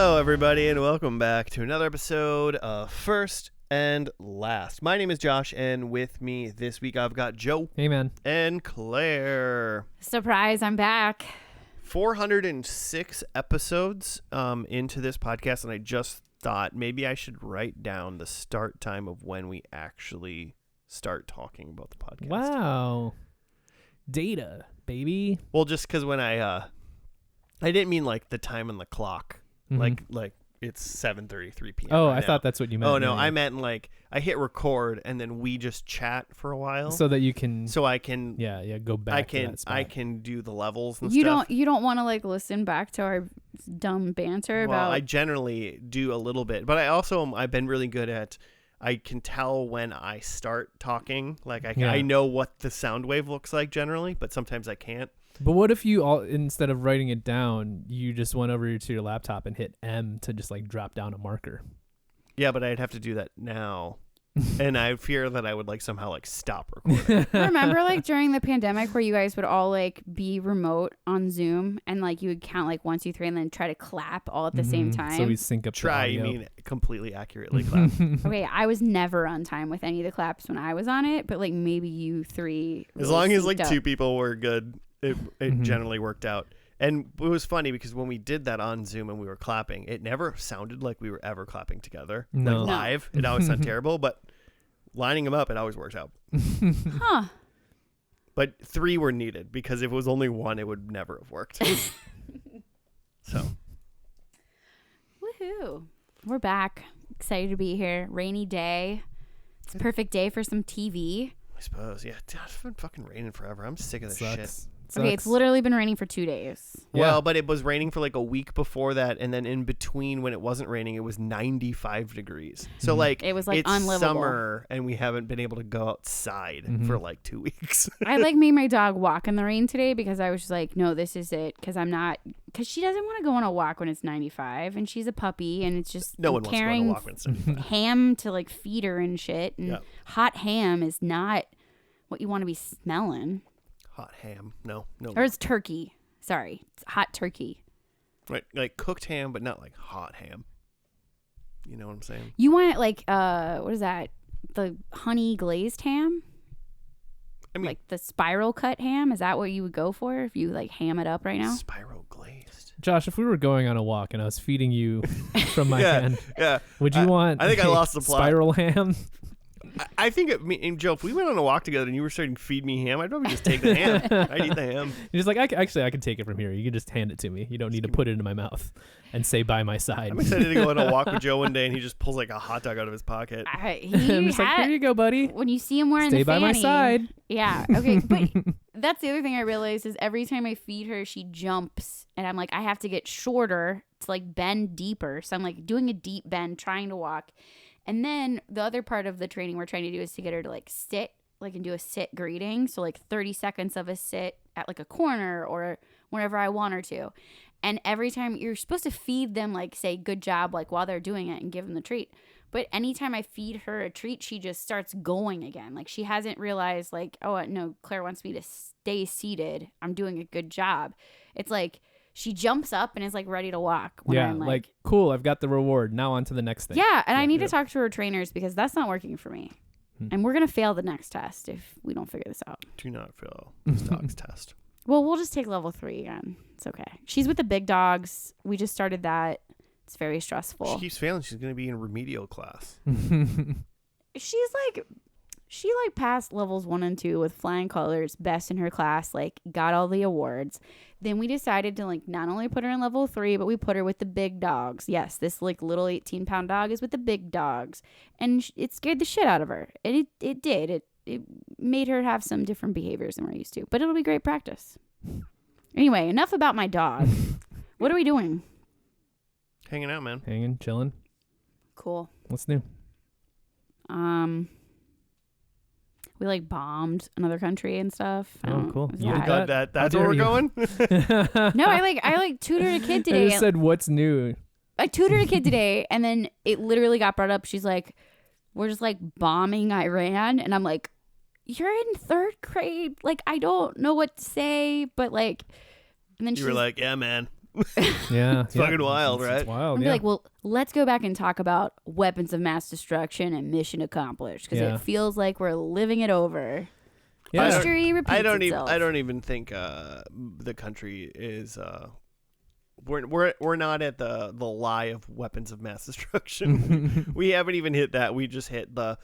Hello, everybody, and welcome back to another episode of First and Last. My name is Josh, and with me this week I've got Joe. Hey, man. And Claire. Surprise, I'm back. 406 episodes into this podcast, and I just thought maybe I should write down the start time of when we actually start talking about the podcast. Wow. Data, baby. Well, just because when I didn't mean like the time on the clock. Mm-hmm. Like it's 7:33 p.m. Oh, right I now. thought that's what you meant. Oh no, yeah. I meant like I hit record and then we just chat for a while, so that you can. so I can go back. I can do the levels and You stuff. don't want to like listen back to our dumb banter Well, about. I generally do a little bit, but I've been really good at. I can tell when I start talking. Like I know what the sound wave looks like generally, but sometimes I can't. But what if you instead of writing it down, you just went over to your laptop and hit M to just like drop down a marker? Yeah, but I'd have to do that now. And I fear that I would like somehow like stop recording. Remember like during the pandemic where you guys would all like be remote on Zoom and like you would count like 1, 2, 3 and then try to clap all at the same time? So we sync up. Try, the you audio. mean completely accurately clap. Okay, I was never on time with any of the claps when I was on it, but like maybe you three. As really long as synced like up. 2 people were good, it generally worked out. And it was funny because when we did that on Zoom and we were clapping, it never sounded like we were ever clapping together. No. Like live. It always sounded terrible, but lining them up, it always worked out. Huh. But 3 were needed because if it was only 1, it would never have worked. So. Woohoo. We're back. Excited to be here. Rainy day. It's a perfect day for some TV. I suppose, yeah. God, it's been fucking raining forever. I'm sick of this shit. Okay, it's literally been raining for 2 days. Well, but it was raining for like a week before that, and then in between when it wasn't raining, it was 95 degrees. So like It was, like, it's unlivable. summer, and we haven't been able to go outside for like 2 weeks. I like made my dog walk in the rain today because I was just like, no, this is it. Because she doesn't want to go on a walk when it's 95, and she's a puppy, and it's just No one wants to go on a carrying walk when it's 95. ham to like feed her and shit. And Yeah. hot ham is not what you want to be smelling. Hot ham, no. Or it's turkey. Sorry, it's hot turkey. Right, like cooked ham, but not like hot ham. You know what I'm saying? You want like what is that? The honey glazed ham? I mean, Like the spiral cut ham? Is that what you would go for if you like ham it up right now? spiral glazed. Josh, if we were going on a walk and I was feeding you from my hand, Yeah. would you want? I think I lost the plot. Spiral ham. I think me and Joe, if we went on a walk together and you were starting to feed me ham, I'd probably just take the ham. I'd eat the ham. You're just like, I can take it from here. You can just hand it to me. You don't need to put it into my mouth and say by my side. I'm excited to go on a walk with Joe one day, and he just pulls like a hot dog out of his pocket. I'm just like, here you go, buddy. When you see him wearing Stay the by my fanny, side. Yeah. Okay. But that's the other thing I realized is every time I feed her, she jumps, and I'm like, I have to get shorter to like bend deeper. So I'm like doing a deep bend, trying to walk. And then the other part of the training we're trying to do is to get her to like sit, like and do a sit greeting. So like 30 seconds of a sit at like a corner or whenever I want her to. And every time you're supposed to feed them, like say good job, like while they're doing it and give them the treat. But anytime I feed her a treat, she just starts going again. Like she hasn't realized like, oh no, Claire wants me to stay seated. I'm doing a good job. It's like she jumps up and is like ready to walk. When Yeah, I'm like cool. I've got the reward. Now on to the next thing. yeah, and I need to talk to her trainers because that's not working for me. Hmm. And we're going to fail the next test if we don't figure this out. Do not fail this dog's test. Well, we'll just take level 3 again. It's okay. She's with the big dogs. We just started that. It's very stressful. She keeps failing. She's going to be in remedial class. She passed levels 1 and 2 with flying colors, best in her class, like got all the awards. Then we decided to like not only put her in level 3, but we put her with the big dogs. Yes, this like little 18-pound dog is with the big dogs, and it scared the shit out of her. And it did. It made her have some different behaviors than we're used to, but it'll be great practice. Anyway, enough about my dog. What are we doing? Hanging out, man. Hanging, chilling. Cool. What's new? We like bombed another country and stuff. Oh, cool. It was You did wild. that? That's How where we're dare going? No, I tutored a kid I today. just said, what's new? I tutored a kid today, and then it literally got brought up. She's like, we're just like bombing Iran. And I'm like, you're in 3rd grade. Like, I don't know what to say, but like, and then You were like, yeah, man. Yeah. It's fucking wild, right? It's wild, I'd be yeah. like, well, let's go back and talk about weapons of mass destruction and mission accomplished because Yeah. it feels like we're living it over. Yeah. History repeats I don't itself. even think the country is we're not at the lie of weapons of mass destruction. We haven't even hit that. We just hit the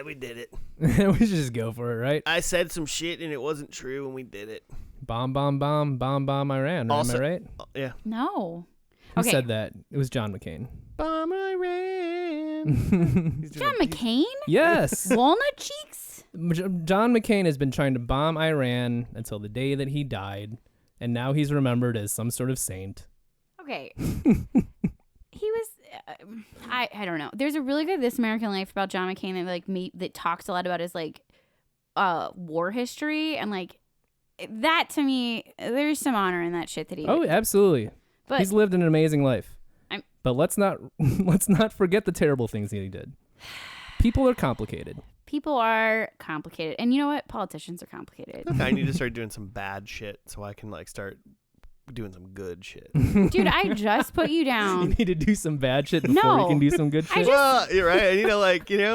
we did it. We should just go for it, right? I said some shit and it wasn't true and we did it. Bomb, bomb, bomb, bomb, bomb Iran. Also- Am I right? Yeah. No. Who Okay. said that? It was John McCain. Bomb Iran. He's doing John a- McCain? Yes. Walnut cheeks? John McCain has been trying to bomb Iran until the day that he died, and now he's remembered as some sort of saint. Okay. He was I don't know. There's a really good This American Life about John McCain that talks a lot about his war history and that to me there's some honor in that shit that he Oh, did. absolutely. But He's lived an amazing life. I'm- But let's not forget the terrible things that he did. People are complicated. people are complicated. And you know what? Politicians are complicated. Okay, I need to start doing some bad shit so I can start doing some good shit. Dude, I just put you You down. need to do some bad shit before you No. can do some good I shit. Well, you're right. I need to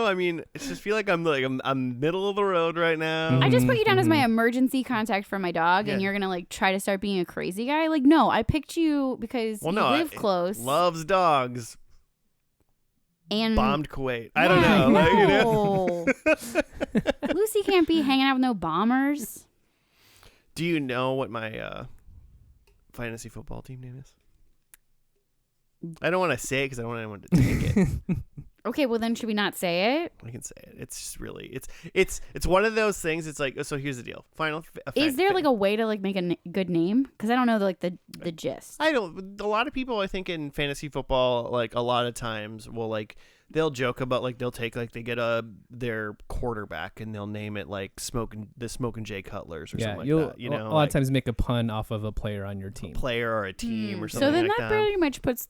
I mean, I just feel like I'm middle of the road right now. I just put you down as my Mhm. emergency contact for my dog, and Yeah. you're gonna try to start being a crazy guy. No, I picked you because you live close. Loves dogs. And Bombed Kuwait. I don't Yeah, know. no. Lucy can't be hanging out with no bombers. Do you know what my fantasy football team name is? I don't want to say it because I don't want anyone to take it. Okay, well then should we not say it? I can say it. It's just really it's one of those things. It's so here's the deal. Is there a way to make a good name? Because I don't know the gist. I don't. A lot of people, I think, in fantasy football, a lot of times will they'll joke about they'll take they get their quarterback and they'll name it Smoking Jay Cutlers or Yeah, something you'll like that. You know, a lot of times make a pun off of a player on your a team. player or a team or something So then like that that. pretty much puts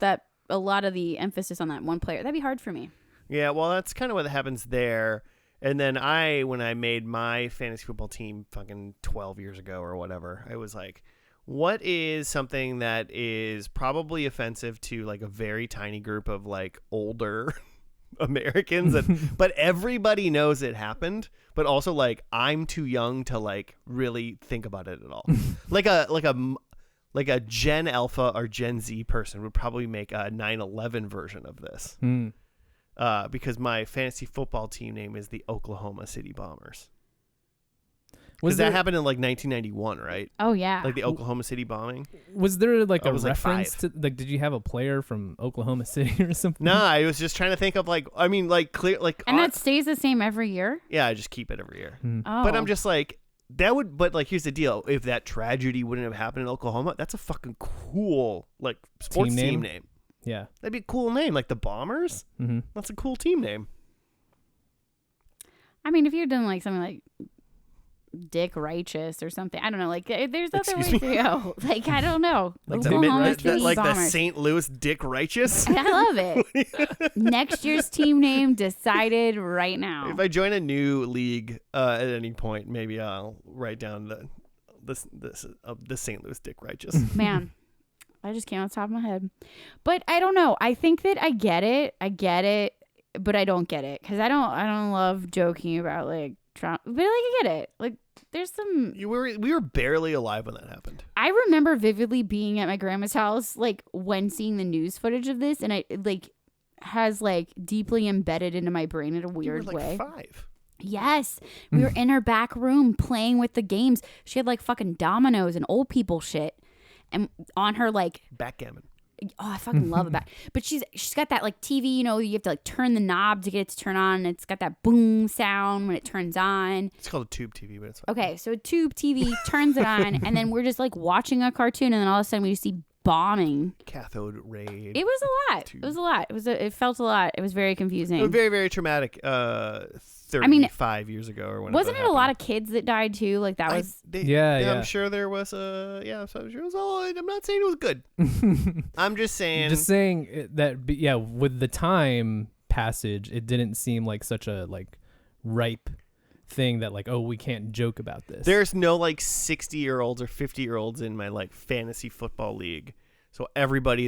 a lot of the emphasis on that one player. That'd be hard for me. Yeah, well, that's kind of what happens there. And then when I made my fantasy football team fucking 12 years ago or whatever, I was like, what is something that is probably offensive to a very tiny group of older Americans, but everybody knows it happened, but also I'm too young to really think about it at all. like a Gen Alpha or Gen Z person would probably make a 9/11 version of this. Hmm. Because my fantasy football team name is the Oklahoma City Bombers. Was Because that there, happened in 1991, right? Oh yeah. The Oklahoma City bombing. was there a I was, reference 5. to did you have a player from Oklahoma City or something? No, I was just trying to think of clear and that stays the same every year. yeah, I just keep it every year. Hmm. Oh. But I'm just that would. But here's the deal: if that tragedy wouldn't have happened in Oklahoma, that's a fucking cool sports Team team name? name. Yeah. That'd be a cool name, the Bombers. Mm-hmm. That's a cool team name. I mean, if you'd done something like Dick Righteous or something, I don't know. There's other Excuse ways to go. I don't know. The Oklahoma City the Bombers. St. Louis Dick Righteous. I love it. Next year's team name decided right now. If I join a new league at any point, maybe I'll write down the St. Louis Dick Righteous. Man, I just came off the top of my head. But I don't know. I think that I get it, but I don't get it because I don't love joking about Trump. But I get it. There's some. we were barely alive when that happened. I remember vividly being at my grandma's house, when seeing the news footage of this, and it has deeply embedded into my brain in a weird you were way. 5. Yes. We were in her back room playing with the games. She had fucking dominoes and old people shit. And on her Backgammon. oh, I fucking love it back. But she's got that TV, you have to turn the knob to get it to turn on, and it's got that boom sound when it turns on. It's called a tube TV, but it's fine. Okay, so a tube TV turns it on, and then we're just watching a cartoon, and then all of a sudden we see bombing. Cathode ray. It was a lot. Tube. It was a lot. It felt a lot. It was very confusing. It was very, very traumatic. 35 years ago or whenever. Wasn't it a lot of kids that died too? That was. Yeah. I'm sure there was so I'm sure it was all. I'm not saying it was good. I'm just saying. Just saying that, with the time passage, it didn't seem like such a ripe thing that we can't joke about this. There's no 60-year-olds or 50-year-olds in my fantasy football league So everybody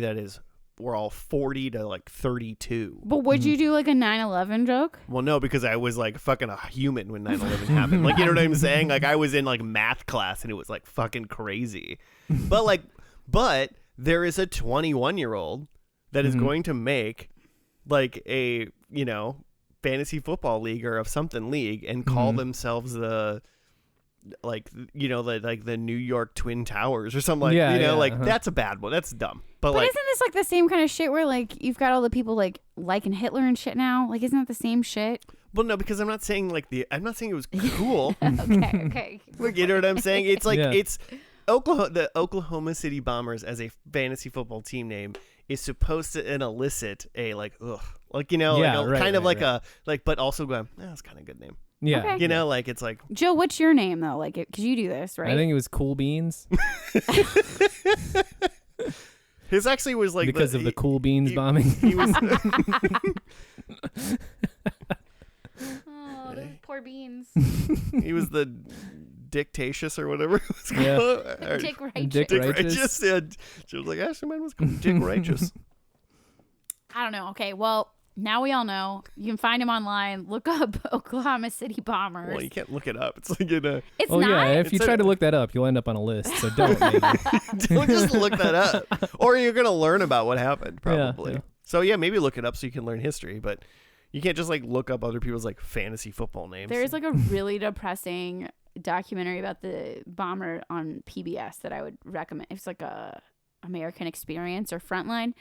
we're all 40 to like 32. But would you do like a 9/11 joke? Well, no, because I was like fucking a human when 9/11 happened. Like, you know what I'm saying? Like, I was in like math class and it was like fucking crazy. But there is a 21-year-old that is going to make like a, fantasy football league or of something league and call themselves the New York Twin Towers or something that's a bad one. That's dumb. But like, isn't this like the same kind of shit where like you've got all the people like liking Hitler and shit now? Like, isn't that the same shit? Well, no, because I'm not saying it was cool. Okay. Like, you know what I'm saying? It's like it's the Oklahoma City Bombers as a fantasy football team name is supposed to elicit a like ugh, like but also go, that's kind of a good name. Yeah. Okay. Like it's like, Joe, what's your name though? Like, because you do this, right? I think it was Cool Beans. His actually was like because of the Cool Beans bombing. He was Oh, those poor beans. he was the Dictatious or whatever it was called. Yeah. Dick Righteous. Dick Righteous. Righteous. Yeah. She was like, actually, mine was called Dick Righteous. I don't know. Okay, well, now we all know. You can find him online. Look up Oklahoma City Bombers. Well, you can't look it up. It's like It's Oh not. yeah, if you try to look that up, you'll end up on a list. So don't. Maybe. don't just look that up, or you're gonna learn about what happened probably. Yeah. So yeah, maybe look it up so you can learn history, but you can't just like look up other people's like fantasy football names. There's like a really depressing documentary about the bomber on PBS that I would recommend. It's like a American Experience or Frontline.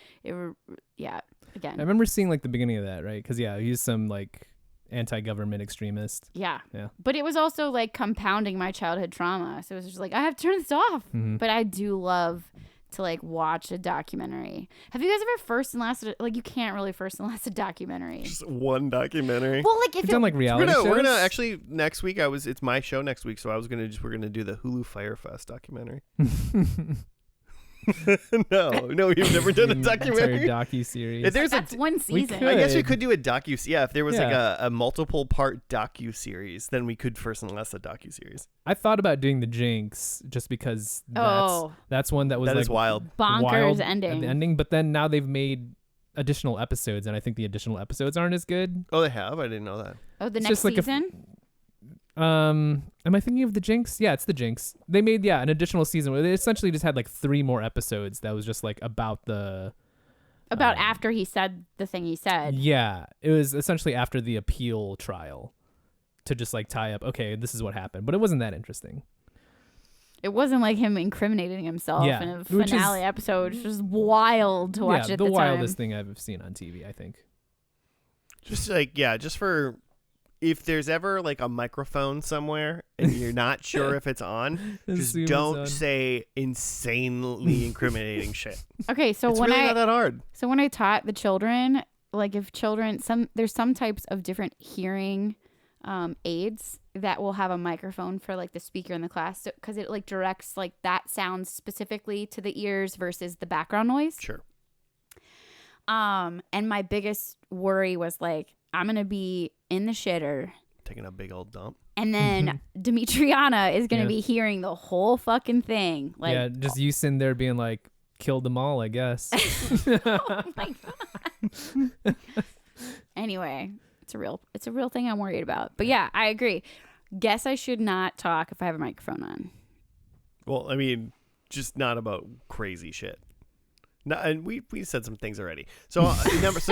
Again. I remember seeing like the beginning of that, right? Because he's some like anti-government extremist. Yeah. Yeah. But it was also like compounding my childhood trauma. So it was just like, I have to turn this off. Mm-hmm. But I do love to like watch a documentary. Have you guys ever first and last, like you can't really first and last a documentary. Just one documentary. Well, like if It's on like reality shows. We're gonna actually next week. It's my show next week, so we're gonna do the Hulu Firefest documentary. No, you've never done a documentary. Docu-series. That's one season. could. I guess we could do a docu. Yeah, if there was like Yeah. a multiple part docu series, then we could first and last a docu series. I thought about doing the Jinx just because that's one that was That like is wild. Bonkers wild at ending. the ending. But then now they've made additional episodes, and I think the additional episodes aren't as good. Oh, they have? I didn't know that. Oh, the It's next just like season? Am I thinking of the Jinx? Yeah, it's the Jinx. They made an additional season where they essentially just had like 3 more episodes that was just like about the after he said the thing he said. Yeah, it was essentially after the appeal trial to just like tie up, okay, this is what happened. But it wasn't that interesting. It wasn't like him incriminating himself Yeah, in a which finale episode. It's just wild to watch at the the wildest time. thing I've seen on TV, I think. Just like, just for if there's ever like a microphone somewhere and you're not sure if it's on, just Assume it's don't on. say insanely incriminating shit. Okay, so It's when really not that hard. So when I taught the children, like if children, there's some types of different hearing aids that will have a microphone for like the speaker in the class, because it like directs like that sound specifically to the ears versus the background noise. Sure. And my biggest worry was like, I'm gonna be in the shitter, Taking a big old dump. and then Demetriana is gonna be hearing the whole fucking thing. Like, yeah, just you sitting there being like, killed them all, I guess. oh my god. Anyway, it's a real thing I'm worried about. But yeah, I agree. Guess I should not talk if I have a microphone on. Well, I mean, just not about crazy shit. No, and we said some things already. So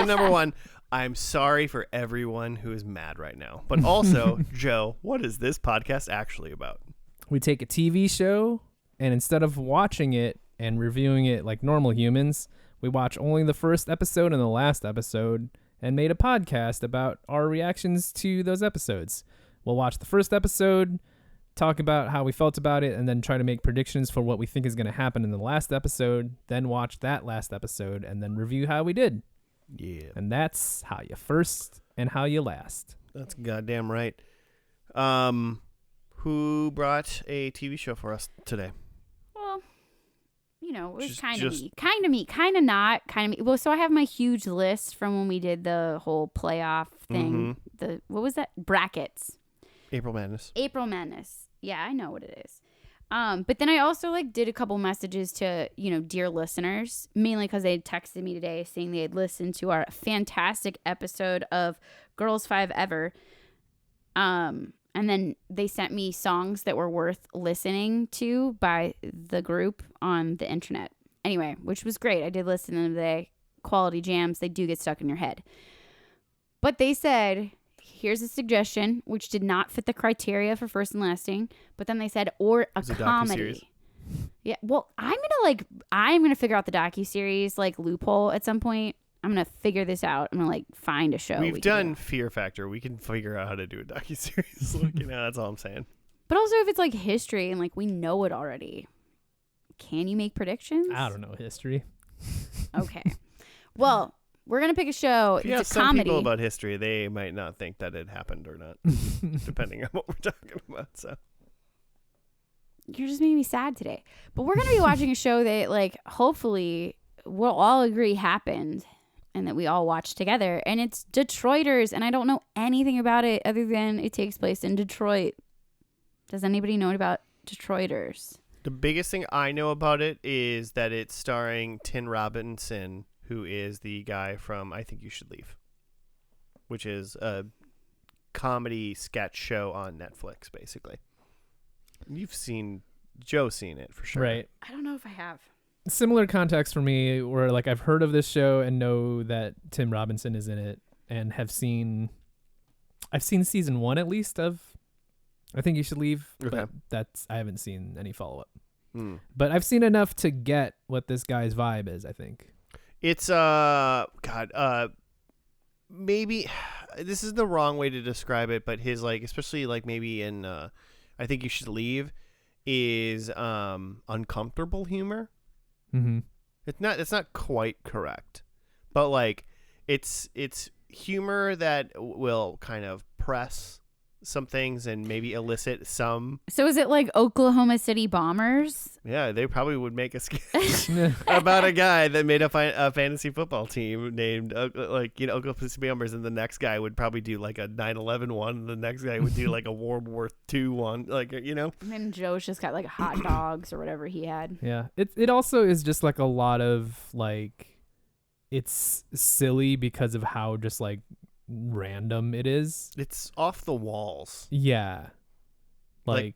number one, I'm sorry for everyone who is mad right now. But also, Joe, what is this podcast actually about? We take a TV show, and instead of watching it and reviewing it like normal humans, we watch only the first episode and the last episode and made a podcast about our reactions to those episodes. We'll watch the first episode, talk about how we felt about it, and then try to make predictions for what we think is going to happen in the last episode, then watch that last episode, and then review how we did. Yeah. And that's how you first and how you last. That's goddamn right. Who brought a TV show for us today? Well, it was Just- kind of me. Kind of me. Kind of not. Kind of me. Well, so I have my huge list from when we did the whole playoff thing. What was that? Brackets. April Madness. April Madness. Yeah, I know what it is. But then I also like did a couple messages to, dear listeners, mainly because they had texted me today saying they had listened to our fantastic episode of Girls 5 Ever. And then they sent me songs that were worth listening to by the group on the internet. Anyway, which was great. I did listen to them today. Quality jams, they do get stuck in your head. But they said, here's a suggestion, which did not fit the criteria for first and lasting. But then they said, or a comedy. Yeah, well, I'm gonna figure out the docuseries like loophole at some point. I'm gonna figure this out. I'm gonna find a show. We've done Fear Factor. We can figure out how to do a docuseries. That's all I'm saying. But also, if it's history and we know it already, can you make predictions? I don't know history. Okay. Well, we're going to pick a show. If you it's ask a comedy. some people about history, they might not think that it happened or not, depending on what we're talking about. So You're just making me sad today. But we're going to be watching a show that, hopefully we'll all agree happened and that we all watched together. And it's Detroiters, and I don't know anything about it other than it takes place in Detroit. Does anybody know about Detroiters? The biggest thing I know about it is that it's starring Tim Robinson, who is the guy from I Think You Should Leave, which is a comedy sketch show on Netflix, basically. Joe's seen it for sure. Right. I don't know if I have. Similar context for me where I've heard of this show and know that Tim Robinson is in it and I've seen season 1 at least of I Think You Should Leave, Okay. but I haven't seen any follow-up. But I've seen enough to get what this guy's vibe is, I think. It's maybe this is the wrong way to describe it, but his especially maybe in I Think You Should Leave is uncomfortable humor. Mm-hmm. It's not quite correct, but it's humor that will kind of press some things and maybe elicit some. So is it Oklahoma City Bombers? Yeah, they probably would make a sketch about a guy that made a fantasy football team named Oklahoma City Bombers, and the next guy would probably do a 9/11 one, and the next guy would do a World War II one, And then Joe's just got hot dogs or whatever he had. Yeah, it also is just a lot of it's silly because of how just random it is. It's off the walls. Yeah, I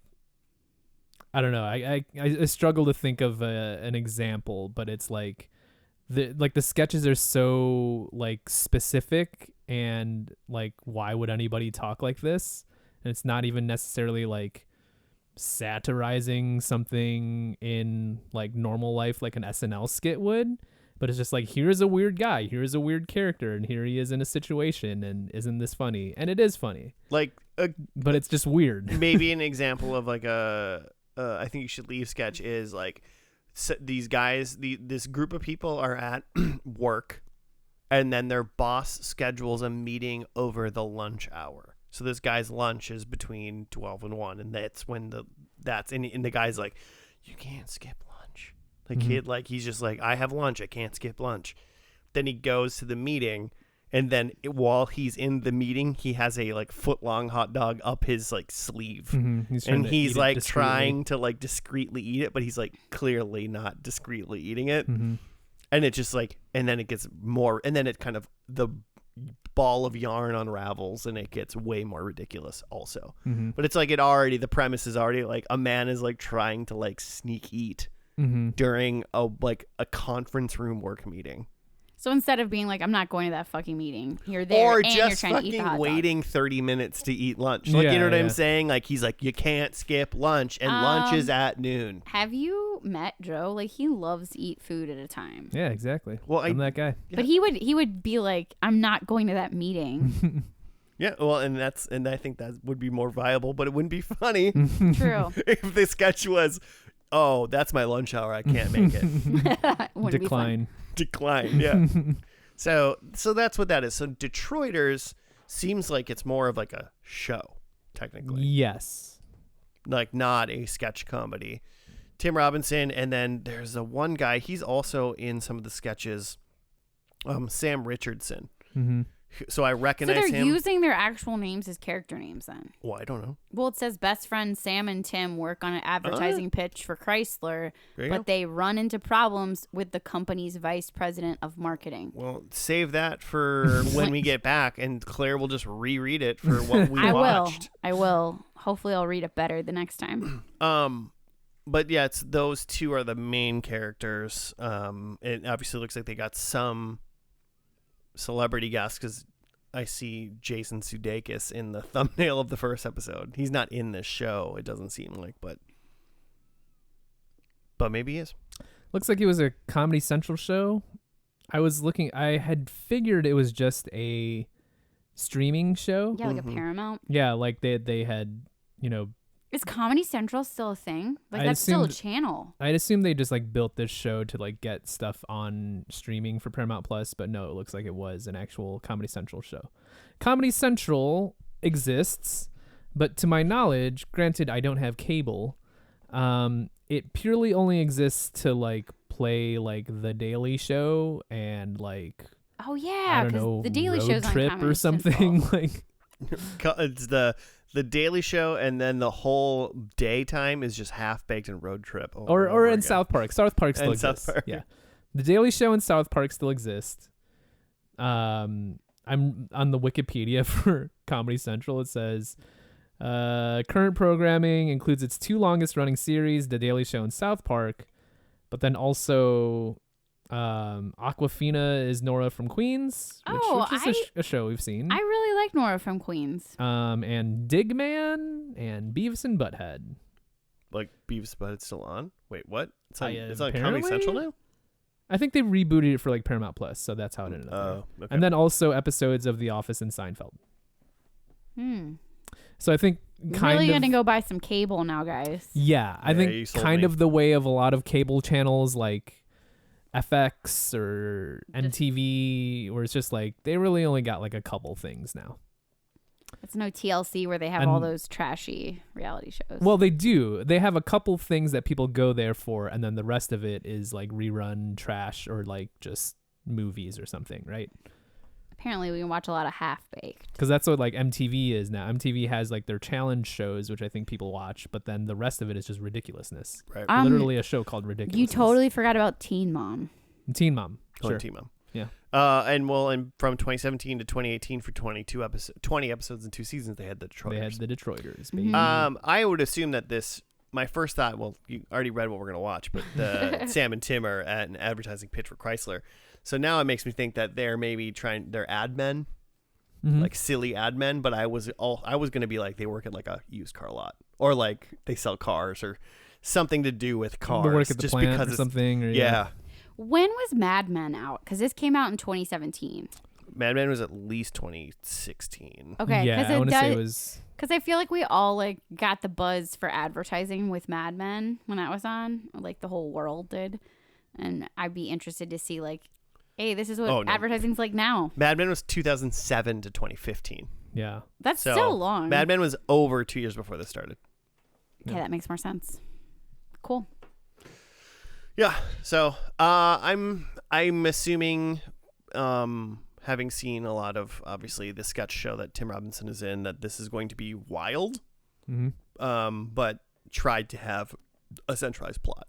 don't know. I struggle to think of an example, but it's the sketches are so specific and why would anybody talk like this? And it's not even necessarily satirizing something in normal life like an SNL skit would. But it's just here's a weird guy, here's a weird character, and here he is in a situation, and isn't this funny? And it is funny. But it's just weird. Maybe an example of I Think You Should Leave sketch is these guys, this group of people are at work, and then their boss schedules a meeting over the lunch hour. So this guy's lunch is between 12 and 1, and that's when and the guy's you can't skip lunch. He's just I have lunch, I can't skip lunch. Then he goes to the meeting, and then while he's in the meeting, he has a foot-long hot dog up his sleeve. Mm-hmm. He's trying to discreetly eat it, but he's clearly not discreetly eating it. Mm-hmm. And it's just and then it gets more, and then it kind of, the ball of yarn unravels, and it gets way more ridiculous also. Mm-hmm. But it's the premise is already a man is trying to sneak eat. Mm-hmm. During a conference room work meeting. So instead of being I'm not going to that fucking meeting, you're there or and just you're trying to eat the hot fucking dog. waiting 30 minutes to eat lunch. Yeah, you know what yeah. I'm saying? He's you can't skip lunch, and lunch is at noon. Have you met Joe? He loves to eat food at a time. Yeah, exactly. Well, I'm that guy. But he would be I'm not going to that meeting. Yeah, well, and I think that would be more viable, but it wouldn't be funny True. if the sketch was, oh, that's my lunch hour, I can't make it. Wouldn't be fun. Decline, yeah. So that's what that is. So Detroiters seems like it's more of a show, technically. Yes. Not a sketch comedy. Tim Robinson, and then there's a one guy, he's also in some of the sketches, Sam Richardson, Mm-hmm. So I So recognize they're him. using their actual names as character names then. Well, I don't know. Well, it says best friends Sam and Tim work on an advertising pitch for Chrysler, There you but go. they run into problems with the company's vice president of marketing. Well, save that for when we get back, and Claire will just reread it for what we watched. I will. Hopefully I'll read it better the next time. But yeah, it's those two are the main characters. It obviously looks like they got some celebrity guests because I see Jason Sudeikis in the thumbnail of the first episode. He's not in this show, it doesn't seem like, but maybe he is. Looks like it was a Comedy Central show. I had figured it was just a streaming show. Yeah, like a Paramount. Yeah, like they had, Is Comedy Central still a thing? Like I that's still a assumed- channel. I'd assume they just like built this show to like get stuff on streaming for Paramount Plus, but no, it looks like it was an actual Comedy Central show. Comedy Central exists, but to my knowledge, granted I don't have cable, it purely only exists to like play like The Daily Show and like Oh I yeah, don't because know, the Daily Road Show's on Trip Comedy or something. Central. Like It's the Daily Show, and then the whole daytime is just Half Baked and Road Trip. or in South Park. South Park still And South exists. Park. Yeah. The Daily Show and South Park still exist. I'm on the Wikipedia for Comedy Central. It says current programming includes its two longest running series, The Daily Show and South Park, but then also Aquafina is Nora from Queens, which is a show we've seen. I really like Nora from Queens. And Digman and Beavis and Butthead. Like Beavis, but it's still on. Wait, what? It's on Apparently? Comedy Central now. I think they rebooted it for like Paramount Plus, so that's how it ended up. Oh, there. okay. And then also episodes of The Office and Seinfeld. So I think Really gonna go buy some cable now, guys. Yeah, I you think sold kind me. of the way of a lot of cable channels like FX or MTV, where it's just like they really only got like a couple things now. It's no TLC where they have And- all those trashy reality shows. Well, they do. They have a couple things that people go there for, and then the rest of it is like rerun trash or like just movies or something, right? apparently we can watch a lot of Half Baked. Because that's what like MTV is now. MTV has like their challenge shows, which I think people watch, but then the rest of it is just ridiculousness. Right. Literally a show called Ridiculousness. You totally forgot about Teen Mom. Teen Mom. Oh, Sure. Teen Mom. Yeah. And from 2017 to 2018 for 20 episodes and 2 seasons, they had the Detroiters. They had the Detroiters. Mhm. Baby. I would assume that my first thought, well, you already read what we're going to watch, but the Sam and Tim are at an advertising pitch for Chrysler. So now it makes me think that they're maybe they're ad men, Mhm. like silly ad men, but I was going to be like they work at like a used car lot or like they sell cars or something to do with cars. They work at the just plant because or it's- something. Or, Yeah. When was Mad Men out? Because this came out in 2017. Mad Men was at least 2016. Okay, Yeah, because I want to say it does. was. Because I feel like we all like got the buzz for advertising with Mad Men when that was on, like the whole world did, and I'd be interested to see like, hey, this is what Oh, no. advertising's like now. Mad Men was 2007 to 2015. Yeah. That's So so long. Mad Men was over 2 years before this started. Okay, that makes more sense. Cool. Yeah. So I'm assuming, having seen a lot of obviously the sketch show that Tim Robinson is in, that this is going to be wild, Mm-hmm. but tried to have a centralized plot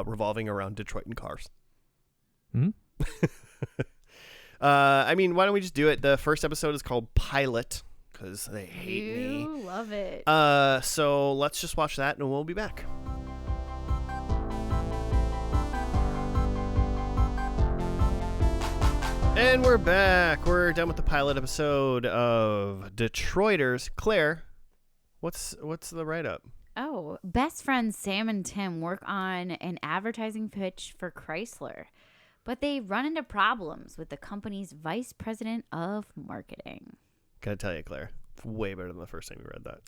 revolving around Detroit and cars. Hmm? I mean, why don't we just do it? The first episode is called Pilot because they hate me. You love it. So let's just watch that and we'll be back. And we're back. We're done with the pilot episode of Detroiters. Claire, what's the write-up? Oh, best friends Sam and Tim work on an advertising pitch for Chrysler, but they run into problems with the company's vice president of marketing. Gotta tell you, Claire, it's way better than the first time we read that.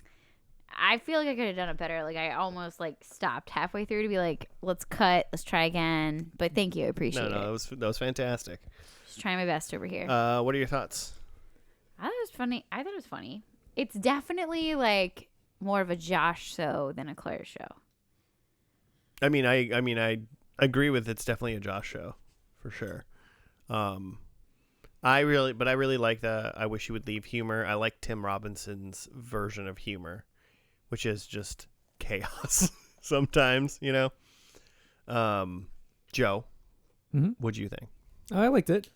I feel like I could have done it better. Like I almost like stopped halfway through to be like, let's cut, let's try again. But thank you, I appreciate it. that was fantastic. Just trying my best over here. What are your thoughts? I thought it was funny. It's definitely like more of a Josh show than a Claire show. I mean, I agree with it's definitely a Josh show, for sure. I really like the I wish you would leave humor. I like Tim Robinson's version of humor, which is just chaos sometimes, you know. Joe, what'd you think? I liked it.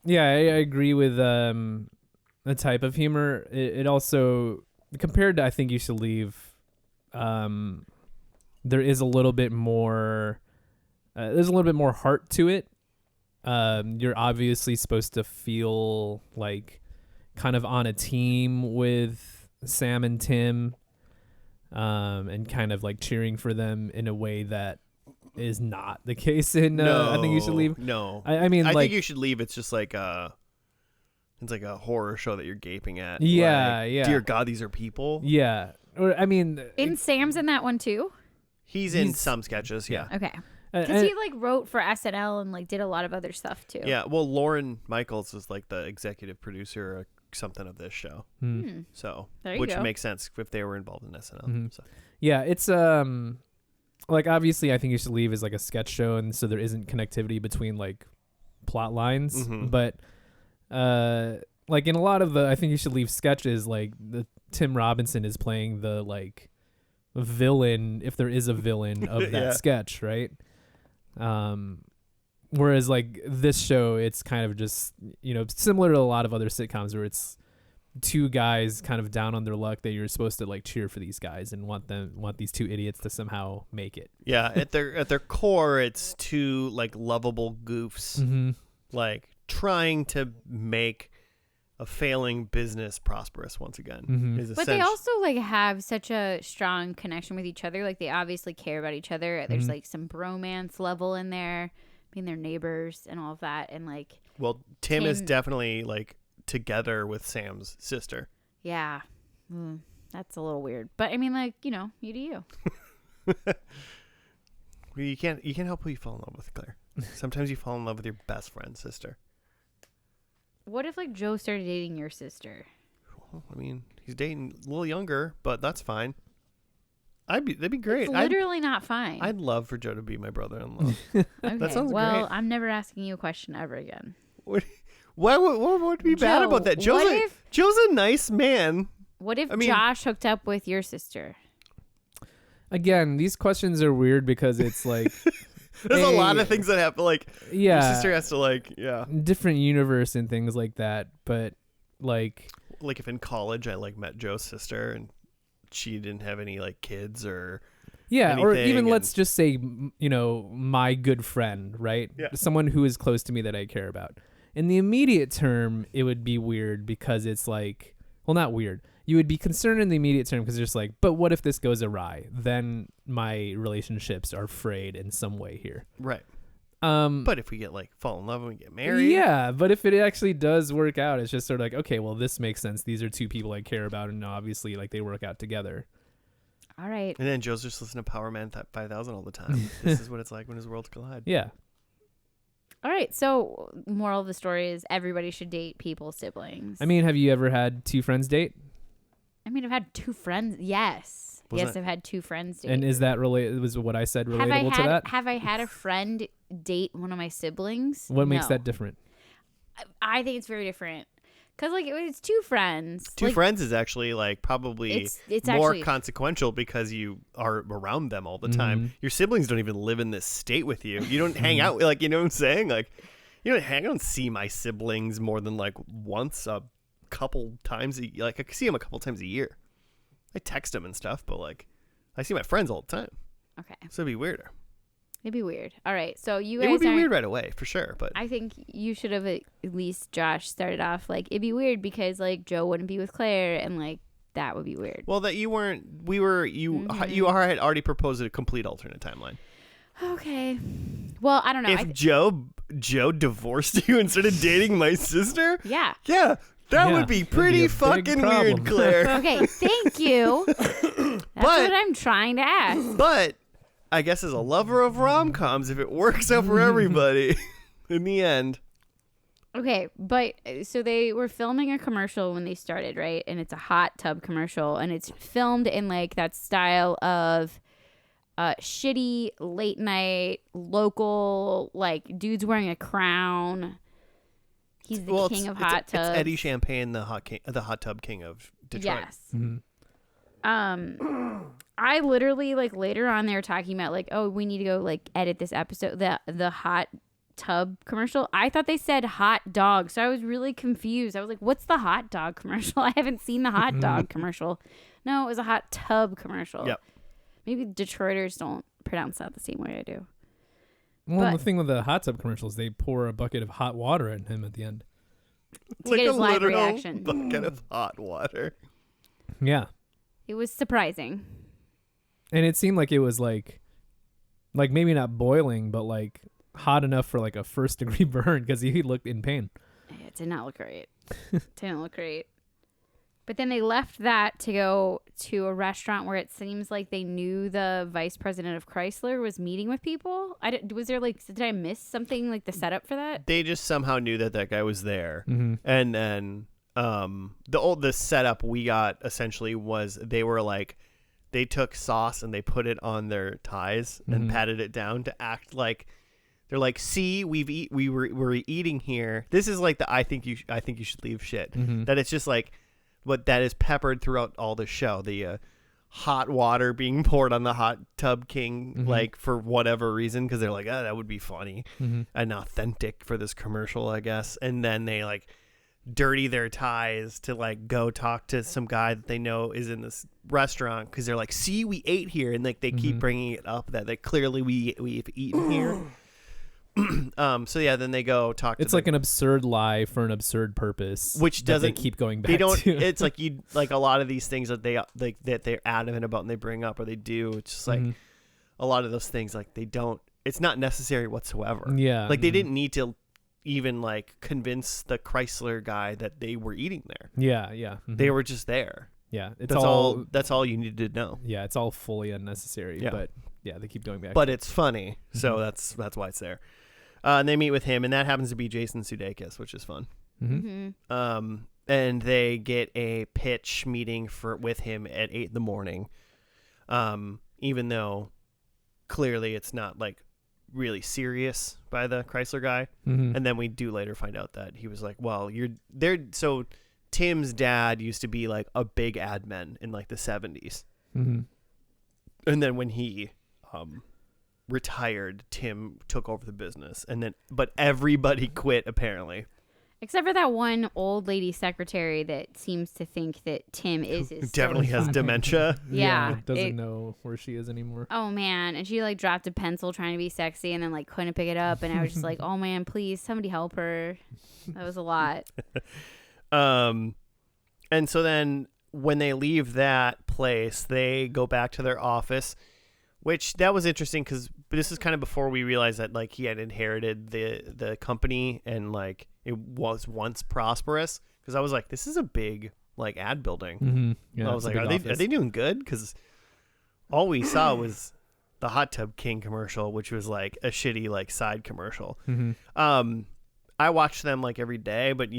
Yeah, I agree with the type of humor. It also, compared to I Think You Should Leave, there is a little bit more. There's a little bit more heart to it. You're obviously supposed to feel like kind of on a team with Sam and Tim, and kind of like cheering for them in a way that is not the case in I Think You Should Leave. No. I mean, I like, Think You Should Leave. It's just like it's like a horror show that you're gaping at. Yeah, like, yeah. Dear God, these are people. Yeah. Or I mean, In Sam's in that one too? He's in some sketches, yeah. Okay. Because he like wrote for SNL and like did a lot of other stuff too. Yeah, well, Lauren Michaels is like the executive producer or something of this show. So, There you which go. makes sense if they were involved in SNL. Mhm. So. yeah, it's like obviously I Think You Should Leave is like a sketch show, and so there isn't connectivity between like plot lines. But like in a lot of the I Think You Should Leave sketches, like the Tim Robinson is playing the like villain, if there is a villain of that Yeah. sketch, right? Whereas like this show, it's kind of just, you know, similar to a lot of other sitcoms where it's two guys kind of down on their luck that you're supposed to like cheer for these guys and want these two idiots to somehow make it. Yeah, at their core, it's two like lovable goofs, like trying to make a failing business prosperous once again. Is But they also like have such a strong connection with each other. Like they obviously care about each other. There's like some bromance level in there, being their neighbors and all of that. And like, well, Tim is definitely like together with Sam's sister. yeah, that's a little weird. But I mean, like, you know, you do you. You can't help who you fall in love with, Claire. Sometimes you fall in love with your best friend's sister. What if like Joe started dating your sister? Well, I mean, he's dating a little younger, but that's fine. That'd be great. It's literally not fine. I'd love for Joe to be my brother-in-law. Okay. That sounds well, great. I'm never asking you a question ever again. What would be bad Joe, about that? what Joe's a nice man. What if I mean- Josh hooked up with your sister? Again, these questions are weird because it's like There's a lot of things that happen. Like, yeah, your sister has to like, yeah. different universe and things like that. But like, Like if in college I like met Joe's sister and she didn't have any like kids or yeah, or anything, even and- let's just say, you know, my good friend, right? Yeah. Someone who is close to me that I care about. In the immediate term, it would be weird because it's like, well, not weird. You would be concerned in the immediate term because you're just like, but what if this goes awry? Then my relationships are frayed in some way here. right. But if we get like fall in love and we get married, yeah, but if it actually does work out, it's just sort of like, okay, well, this makes sense. These are two people I care about, and obviously, like, they work out together. All right. and then Joe's just listening to Power Man 5000 all the time. This is what it's like when his worlds collide. Yeah. All right. So, moral of the story is everybody should date people's siblings. I mean, have you ever had two friends date? I've had two friends. Yes. Yes, I've had two friends date. And is that was what I said relatable to that? Have I had a friend date one of my siblings? What makes No. that different? I think it's very different. Because, like, it's two friends. Two like, friends is actually like probably it's more actually, consequential because you are around them all the time. Your siblings don't even live in this state with you. You don't hang out, like, you know what I'm saying? Like, I don't see my siblings more than like once a couple times. Like, I see them a couple times a year. I text them and stuff, but like, I see my friends all the time. Okay. So it'd be weirder. It'd be weird. All right. So, you guys It would be aren't- weird right away, for sure. But I think you should have at least, Josh, started off like, it'd be weird because, like, Joe wouldn't be with Claire and, like, that would be weird. well, that you weren't. You had already proposed a complete alternate timeline. Okay. Well, I don't know. If Joe divorced you and started dating my sister, Yeah. yeah, that Yeah, would be that'd be pretty a big fucking problem. weird, Claire. Okay. Thank you. That's what I'm trying to ask. But I guess as a lover of rom-coms, if it works out for everybody in the end. Okay, but so they were filming a commercial when they started, right? And it's a hot tub commercial, and it's filmed in like that style of shitty late night local, like dudes wearing a crown. He's the king of hot tubs. It's Eddie Champagne, the hot tub king of Detroit. Yes. I literally, like, later on they were talking about, like, oh, we need to go, like, edit this episode, the hot tub commercial. I thought they said hot dog, so I was really confused. I was like, what's the hot dog commercial? I haven't seen the hot dog commercial. No, it was a hot tub commercial. Yep. Maybe Detroiters don't pronounce that the same way I do. Well, But- the thing with the hot tub commercials, they pour a bucket of hot water at him at the end. To get his live reaction. Bucket of hot water. Yeah. It was surprising. And it seemed like it was like maybe not boiling, but like hot enough for like a 1st-degree burn because he looked in pain. It did not look great. Didn't look great. But then they left that to go to a restaurant where it seems like they knew the vice president of Chrysler was meeting with people. Was there like, did I miss something, like the setup for that? They just somehow knew that guy was there. Mm-hmm. And then the setup we got essentially was they took sauce and they put it on their ties and patted it down to act like they're like, see, we're eating here. This is like the I think you should leave shit. That it's just like, but that is peppered throughout all the show. The hot water being poured on the hot tub king, like for whatever reason, because they're like, oh, that would be funny and authentic for this commercial, I guess. And then they like dirty their ties to like go talk to some guy that they know is in this restaurant because they're like, see, we ate here, and like they keep bringing it up that they clearly we've eaten here. So yeah, then they go talk. It's like an absurd lie for an absurd purpose, which that doesn't they keep going back. They don't. to. It's like a lot of these things that they like that they're adamant about and they bring up or they do. It's just like a lot of those things like they don't. It's not necessary whatsoever. Yeah, like they didn't need to even like convince the Chrysler guy that they were eating there. Yeah. They were just there. Yeah, That's all. That's all you needed to know. Yeah, it's all fully unnecessary. Yeah. But yeah, they keep going back. But it's funny, so that's why it's there. And they meet with him, and that happens to be Jason Sudeikis, which is fun. And they get a pitch meeting with him at 8 a.m. Even though clearly it's not like really serious by the Chrysler guy. And then we do later find out that he was like, well, you're there. So Tim's dad used to be like a big ad man in like the 70s. And then when he retired, Tim took over the business, but everybody quit apparently. Except for that one old lady secretary that seems to think that Tim is his Definitely has dementia. Yeah, doesn't know where she is anymore. Oh man, and she like dropped a pencil trying to be sexy and then like couldn't pick it up, and I was just like, oh man, please somebody help her. That was a lot. And so then when they leave that place, they go back to their office, which that was interesting because this is kind of before we realized that like he had inherited the company and like it was once prosperous. Because I was like, this is a big like ad building. Yeah, I was like, are they doing good? Because all we saw was the Hot Tub King commercial, which was like a shitty like side commercial. I watch them like every day, but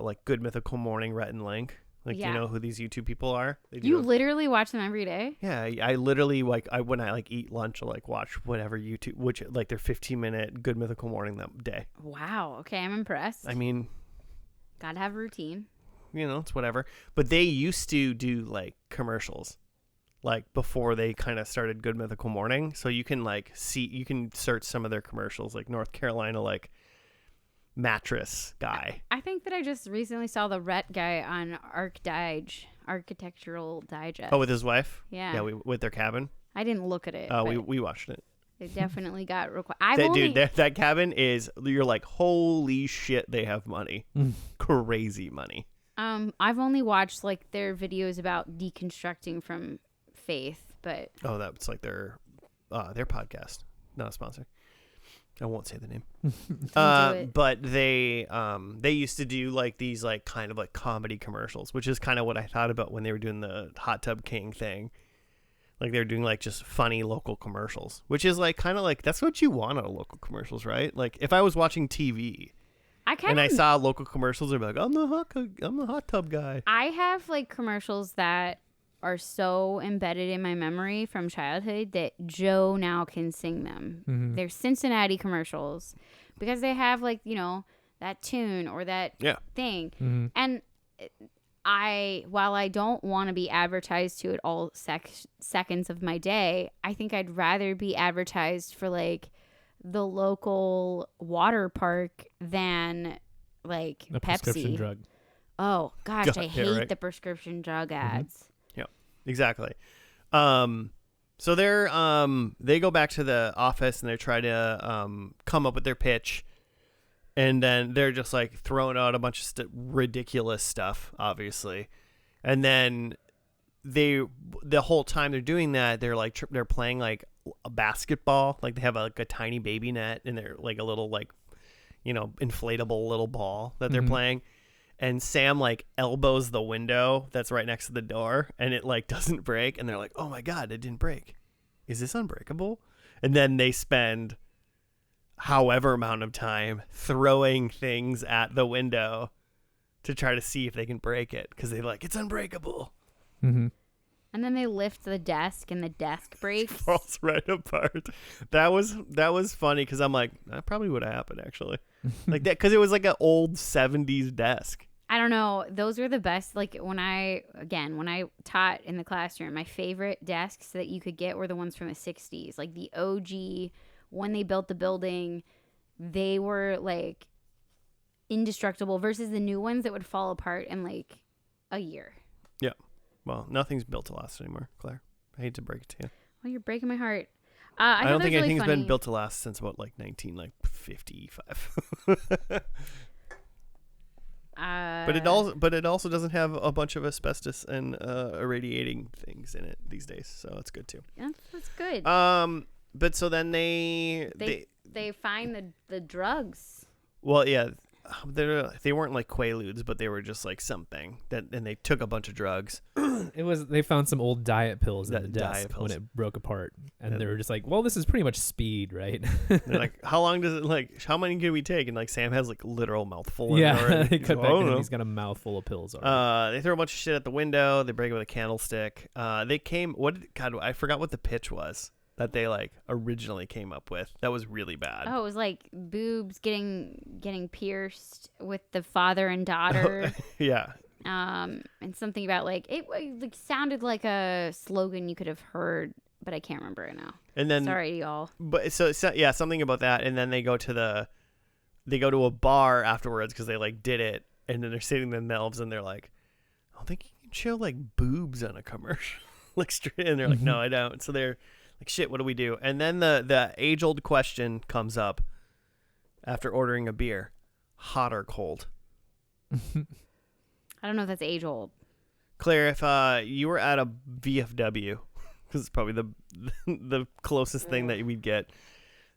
like Good Mythical Morning, Rhett and Link. Like, you know who these YouTube people are? You literally watch them every day? Yeah, I literally like when I like eat lunch, I'll like watch whatever YouTube, which like their 15-minute Good Mythical Morning that day. Wow. Okay, I'm impressed. I mean, gotta have a routine. It's whatever. But they used to do like commercials, like before they kind of started Good Mythical Morning. So you can like you can search some of their commercials, like North Carolina, like mattress guy. I think that I just recently saw the Rhett guy on Architectural Digest. Oh, with his wife? Yeah. With their cabin. I didn't look at it. Oh, we watched it. It definitely got Dude, that cabin is, you're like, holy shit, they have money. Crazy money. I've only watched like their videos about deconstructing from faith, but oh, that's like their podcast, not a sponsor. I won't say the name. But they used to do like these like kind of like comedy commercials, which is kind of what I thought about when they were doing the Hot Tub King thing. Like they're doing like just funny local commercials, which is like kind of like that's what you want out of local commercials, right? Like if I was watching TV I saw local commercials, I'd be like, I'm the hot tub guy. I have like commercials that are so embedded in my memory from childhood that Joe now can sing them. Mhm. They're Cincinnati commercials because they have like, you know, that tune or that thing. Mhm. And while I don't want to be advertised to at all seconds of my day, I think I'd rather be advertised for like the local water park than like A prescription Pepsi. drug. Oh gosh, God, I yeah, hate right. the prescription drug ads. Exactly. So they go back to the office and they try to come up with their pitch, and then they're just like throwing out a bunch of ridiculous stuff, obviously, and then the whole time they're doing that, they're like they're playing like a basketball, like they have like a tiny baby net and they're like a little like, you know, inflatable little ball that they're Mhm. playing. And Sam like elbows the window that's right next to the door, and it like doesn't break. And they're like, "Oh my god, it didn't break. Is this unbreakable?" And then they spend however amount of time throwing things at the window to try to see if they can break it because they're like, "It's unbreakable." Mm-hmm. And then they lift the desk and the desk breaks. Falls right apart. That was funny because I'm like, that probably would have happened actually, like that because it was like an old '70s desk. I don't know. Those were the best. Like when I taught in the classroom, my favorite desks that you could get were the ones from the 60s. Like the OG, when they built the building, they were like indestructible versus the new ones that would fall apart in like a year. Well, nothing's built to last anymore, Claire. I hate to break it to you. Well, you're breaking my heart. I don't think really anything's funny. been built to last since about like 1955. But it also doesn't have a bunch of asbestos and irradiating things in it these days, so it's good too. That's good. But so then they find the drugs. well, yeah, they weren't like Quaaludes, but they were just like something that, and they took a bunch of drugs. They found some old diet pills in the Diet desk pills. when it broke apart, and Yeah. they were just like, "Well, this is pretty much speed, right?" They're like, how long does it like? How many can we take? And like Sam has like literal mouthful. Yeah, already. they He's cut like, back "Oh, in, no." and he's got a mouthful of pills already. They throw a bunch of shit at the window. They break it with a candlestick. They came. God, I forgot what the pitch was that they like originally came up with. That was really bad. Oh, it was like boobs getting pierced with the father and daughter. Yeah. And something about like it like sounded like a slogan you could have heard, but I can't remember it now. And then Sorry, y'all. But so yeah, something about that. And then they go to a bar afterwards because they like did it, and then they're sitting themselves and they're like, I don't think you can show like boobs on a commercial, like straight. And they're like, no, I don't. So they're like, shit, what do we do? And then the age old question comes up after ordering a beer: hot or cold? I don't know if that's age old. Claire, if you were at a VFW, because it's probably the closest thing that we'd get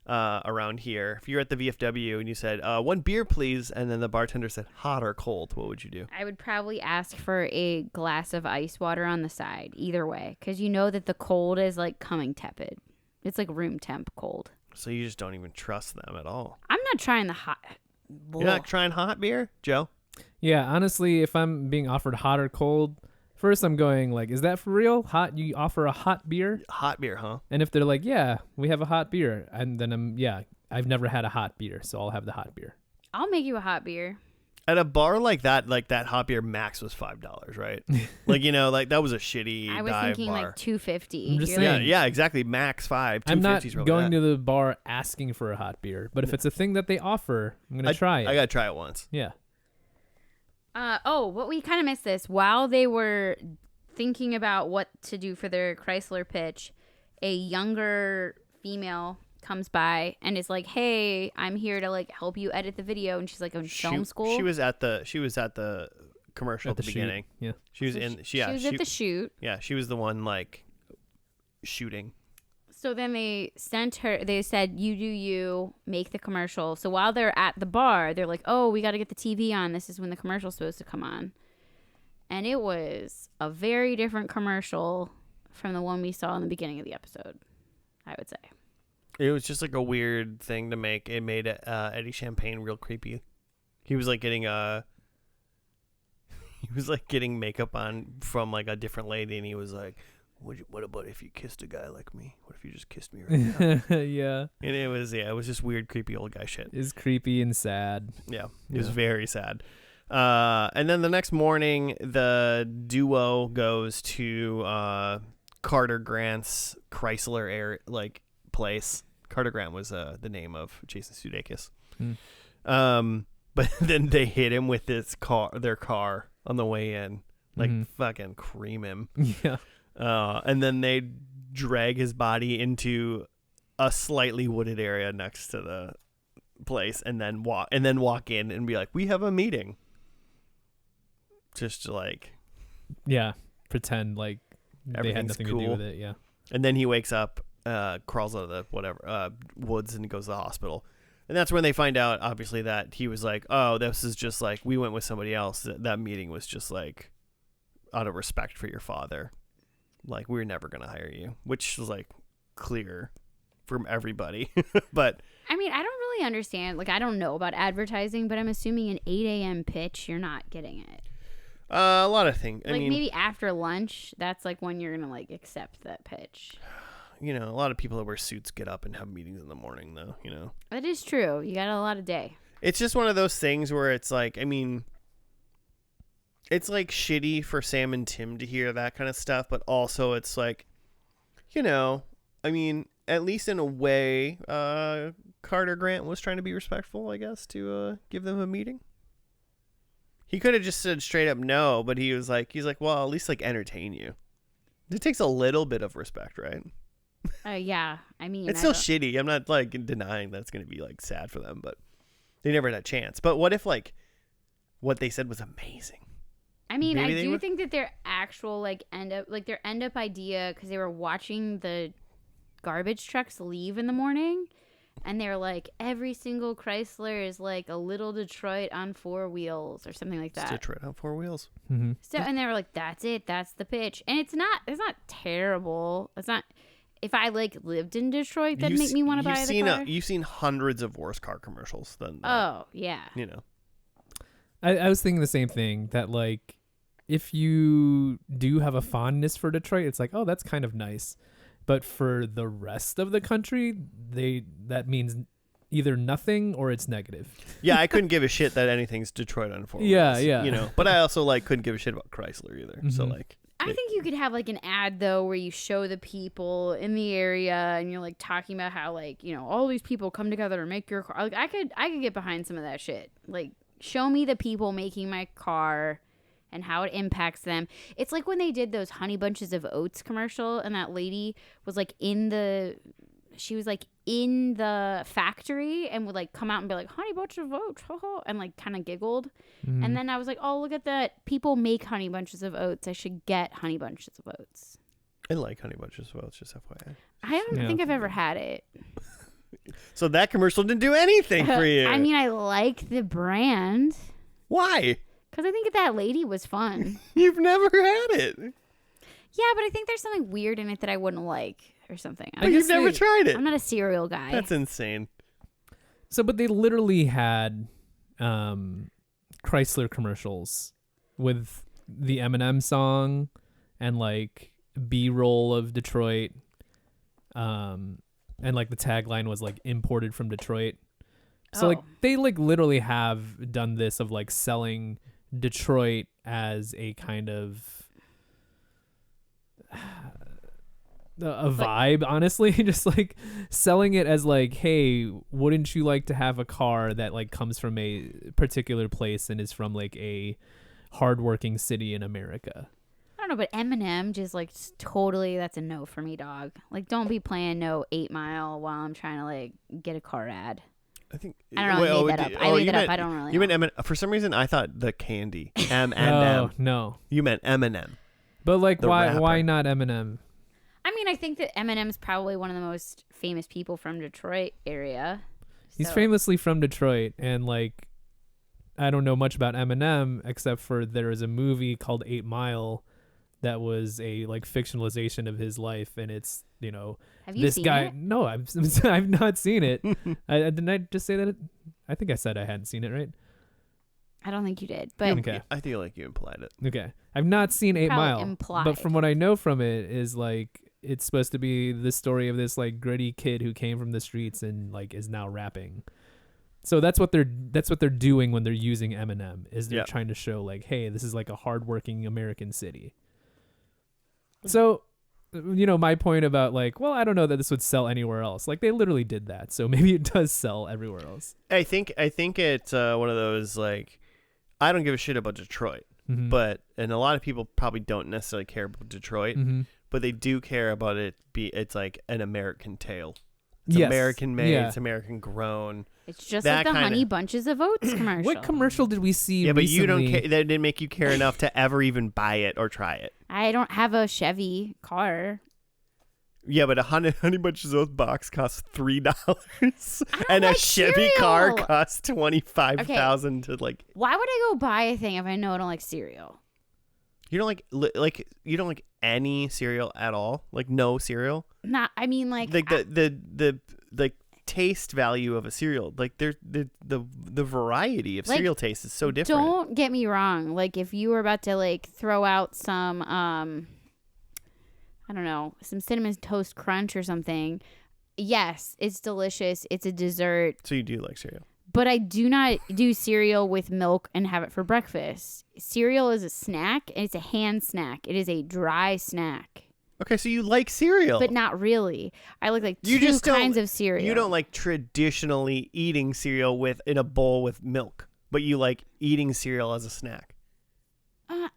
around here. If you're at the VFW and you said, one beer, please, and then the bartender said hot or cold, what would you do? I would probably ask for a glass of ice water on the side, either way, because you know that the cold is like coming tepid. It's like room temp cold. So you just don't even trust them at all. I'm not trying the hot. You're not trying hot beer, Joe? Yeah, honestly, if I'm being offered hot or cold, first I'm going like, is that for real? Hot? You offer a hot beer? Hot beer, huh? And if they're like, yeah, we have a hot beer, and then I've never had a hot beer, so I'll have the hot beer. I'll make you a hot beer. At a bar like that hot beer max was $5, right? Like, you know, like that was a shitty I was dive thinking bar. like $2.50. I'm just You're yeah, like, saying. yeah, exactly. Max 5. I'm not 250 is probably going that. to the bar asking for a hot beer, but if it's a thing that they offer, I'm going to try it. I gotta try it once. Yeah. but we kind of missed this. While they were thinking about what to do for their Chrysler pitch, a younger female comes by and is like, "Hey, I'm here to like help you edit the video." And she's like, "In film school." She was at the commercial at the shoot. beginning. Yeah. She was So in. she was at the shoot. Yeah, she was the one like shooting. So then they sent her. They said, "You do you, make the commercial." So while they're at the bar, they're like, "Oh, we got to get the TV on. This is when the commercial's supposed to come on." And it was a very different commercial from the one we saw in the beginning of the episode, I would say. It was just like a weird thing to make. It made Eddie Champagne real creepy. He was like getting he was like getting makeup on from like a different lady, and he was like, "What about if you kissed a guy like me? What if you just kissed me right now?" Yeah. And it was just weird, creepy old guy shit. It's creepy and sad. Yeah, it was very sad. And then the next morning, the duo goes to Carter Grant's Chrysler place. Carter Grant was the name of Jason Sudeikis. But then they hit him with their car on the way in, like fucking cream him. Yeah. And then they drag his body into a slightly wooded area next to the place, and then walk in and be like, "We have a meeting." Just to like, yeah, pretend like they had nothing cool. to do with it. Yeah. And then he wakes up, crawls out of the woods, and goes to the hospital. And that's when they find out, obviously, that he was like, "Oh, this is just like we went with somebody else. That meeting was just like out of respect for your father. Like, we're never gonna hire you," which was like clear from everybody. But I mean, I don't really understand. Like, I don't know about advertising, but I'm assuming an 8 a.m. pitch, you're not getting it. A lot of things. I mean, maybe after lunch, that's like when you're gonna like accept that pitch. A lot of people that wear suits get up and have meetings in the morning, though. That is true. You got a lot of day. It's just one of those things where it's like, I mean, it's like shitty for Sam and Tim to hear that kind of stuff, but also it's like, I mean, at least in a way, Carter Grant was trying to be respectful, I guess, to give them a meeting. He could have just said straight up no, but he's like, well, at least like entertain you. It takes a little bit of respect, right? Yeah. I mean, it's still shitty. I'm not like denying that it's going to be like sad for them, but they never had a chance. But what if like what they said was amazing? I mean, I do think that their actual end up idea, because they were watching the garbage trucks leave in the morning, and they're like, every single Chrysler is like a little Detroit on 4 wheels or something like that. It's Detroit on 4 wheels. Mm-hmm. So, and they were like, that's it. That's the pitch. And it's not terrible. It's not, if I like lived in Detroit, that'd make me want to buy the car. You've seen hundreds of worse car commercials than that. Oh, yeah. I was thinking the same thing, that like if you do have a fondness for Detroit, it's like, oh, that's kind of nice. But for the rest of the country, that means either nothing or it's negative. Yeah, I couldn't give a shit that anything's Detroit on 4 wheels. Yeah. But I also like couldn't give a shit about Chrysler either. Mm-hmm. So like, I think you could have like an ad though where you show the people in the area and you're like talking about how like, all these people come together to make your car. Like I could get behind some of that shit. Like, show me the people making my car and how it impacts them. It's like when they did those Honey Bunches of Oats commercial, and that lady was like in the factory and would like come out and be like, Honey Bunch of Oats, ho ho, and like kind of giggled. Mm-hmm. And then I was like, oh, look at that. People make Honey Bunches of Oats. I should get Honey Bunches of Oats. I like Honey Bunches of Oats, just FYI. I don't think I've ever had it. So that commercial didn't do anything for you. I mean, I like the brand. Why? Because I think that lady was fun. You've never had it. Yeah, but I think there's something weird in it that I wouldn't like or something. But you've never tried it. I'm not a cereal guy. That's insane. So, but they literally had Chrysler commercials with the Eminem song and like B-roll of Detroit. And like the tagline was like imported from Detroit. So like they like literally have done this of like selling Detroit as a kind of a vibe, honestly. Just like selling it as like, hey, wouldn't you like to have a car that like comes from a particular place and is from like a hardworking city in America? I don't know, but Eminem just like totally, that's a no for me, dog. Like, don't be playing no 8 Mile while I'm trying to like get a car ad. I think I don't know. I made that up. I made that up. I don't really know. You meant Eminem. For some reason, I thought the candy. M&M. Oh, no. You meant Eminem. But like, why not Eminem? I mean, I think that Eminem's probably one of the most famous people from Detroit area. He's famously from Detroit, and like, I don't know much about Eminem except for there is a movie called 8 Mile that was a like fictionalization of his life, and it's Have you this seen guy. it? No, I've not seen it. Didn't I just say that? I think I said I hadn't seen it, right? I don't think you did, but Okay. I feel like you implied it. Okay. I've not seen 8 Probably Mile, implied. but from what I know from it is like it's supposed to be the story of this like gritty kid who came from the streets and like is now rapping. So that's what they're doing when they're using Eminem is they're trying to show like, hey, this is like a hardworking American city. So, my point about like, well, I don't know that this would sell anywhere else. Like they literally did that, so maybe it does sell everywhere else. I think it's one of those like, I don't give a shit about Detroit, Mm-hmm. and a lot of people probably don't necessarily care about Detroit, Mm-hmm. but they do care about it. It's like an American tale. It's Yes. American made. Yeah. It's American grown. it's just That like the kinda- Honey Bunches of Oats commercial. What commercial did we see? Yeah, but you don't recently? care. That didn't make you care enough to ever even buy it or try it. I don't have a Chevy car. Yeah, but a honey bunches of Oats box costs $3, don't and a like Chevy car cereal. costs $25,000 to like. Why would I go buy a thing if I know I don't like cereal? You don't you don't like any cereal at all. Like no cereal. Not. I mean, like The taste value of a cereal. Like the variety of Like, cereal taste is so different. don't get me wrong. Like if you were about to like throw out some I don't know, some cinnamon toast crunch or something. Yes, it's delicious. It's a dessert. So you do like cereal. But I do not do cereal with milk and have it for breakfast. Cereal is a snack, and it's a hand snack. It is a dry snack, Okay, so you like cereal, but not really. I like You two just don't- kinds of cereal. you don't like traditionally eating cereal in a bowl with milk, but you like eating cereal as a snack.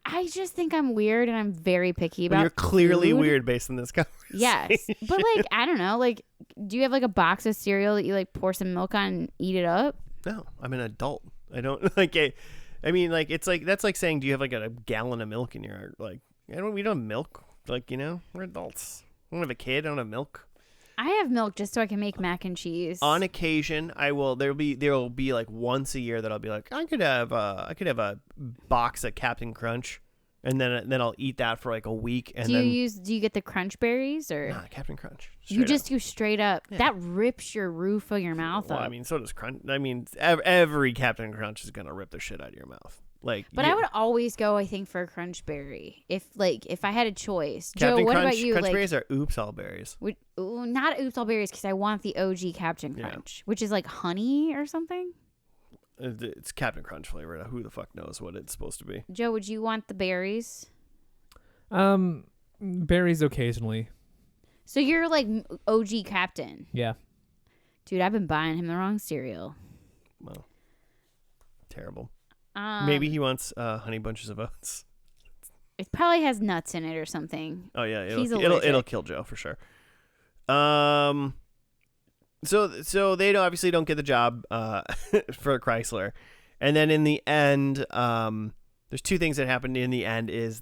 I just think I'm weird, and I'm very picky Well, about you're clearly food. weird based on this conversation. Yes, but like I don't know. Like, do you have like a box of cereal that you like pour some milk on and eat it up? No, I'm an adult. I don't like it. I mean, like it's like that's like saying, do you have like a gallon of milk in your like? We don't have milk. Like we're adults. I don't have a kid. I don't have milk. I have milk just so I can make mac and cheese. On occasion, I will. There will be like once a year that I'll be like, I could have a box of Captain Crunch, and then I'll eat that for like a week. And do you get the crunch berries or Captain Crunch? you Straight just up. do straight up? Yeah. That rips your roof of your mouth Well, up. I mean, so does Crunch. I mean, every Captain Crunch is gonna rip the shit out of your mouth. Like, But you- I would always go, I think, for a crunch berry if I had a choice. Captain Joe, what Crunch, about you? Crunch Like, berries are oops all berries. not oops all berries because I want the OG Captain Yeah. Crunch, which is like honey or something. It's Captain Crunch flavor. Who the fuck knows what it's supposed to be? Joe, would you want the berries? Berries occasionally. So you're like OG Captain. Yeah. Dude, I've been buying him the wrong cereal. Well, terrible. Maybe Maybe he wants honey bunches of oats. it probably has nuts in it or something. Oh yeah, He's it'll allergic. kill Joe for sure. So they obviously don't get the job for Chrysler, and then in the end, there's two things that happen in the end. Is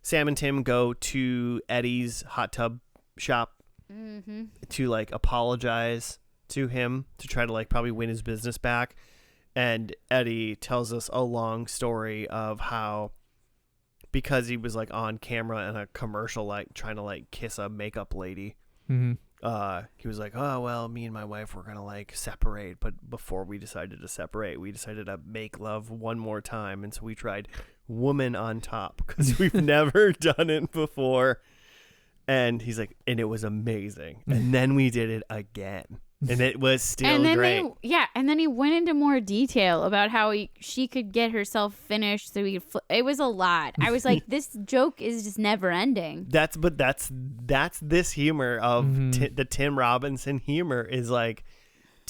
Sam and Tim go to Eddie's hot tub shop Mm-hmm. to like apologize to him to try to like probably win his business back, and Eddie tells us a long story of how because he was like on camera in a commercial like trying to like kiss a makeup lady, Mm-hmm. he was like, oh well, me and my wife were gonna like separate, but before we decided to separate, we decided to make love one more time, and so we tried woman on top because we've never done it before. And he's like, and it was amazing. And then we did it again, and it was still And then great. and then he went into more detail about how she could get herself finished. So it was a lot. I was like, this joke is just never ending. That's this humor of Mhm. the Tim Robinson humor is like,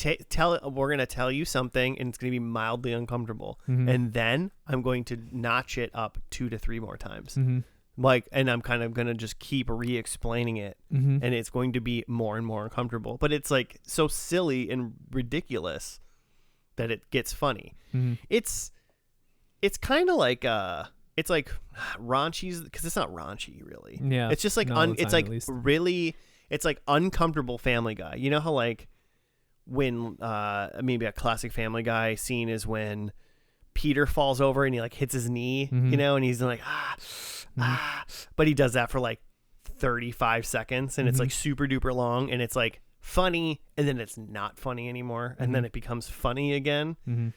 we're gonna tell you something, and it's gonna be mildly uncomfortable, Mhm. and then I'm going to notch it up 2 to 3 more times. Mm-hmm. Like, and I'm kind of gonna just keep re-explaining it, Mm-hmm. and it's going to be more and more uncomfortable. But it's like so silly and ridiculous that it gets funny. Mm-hmm. It's kind of like it's like raunchy because it's not raunchy really. Yeah. It's just like not all the it's time, like at least. really it's like uncomfortable Family Guy. You know how like when maybe a classic Family Guy scene is when Peter falls over and he like hits his knee, Mhm. you know, and he's like but he does that for like 35 seconds, and it's Mhm. like super duper long, and it's like funny, and then it's not funny anymore, and then Mhm. it becomes funny again. Mm-hmm.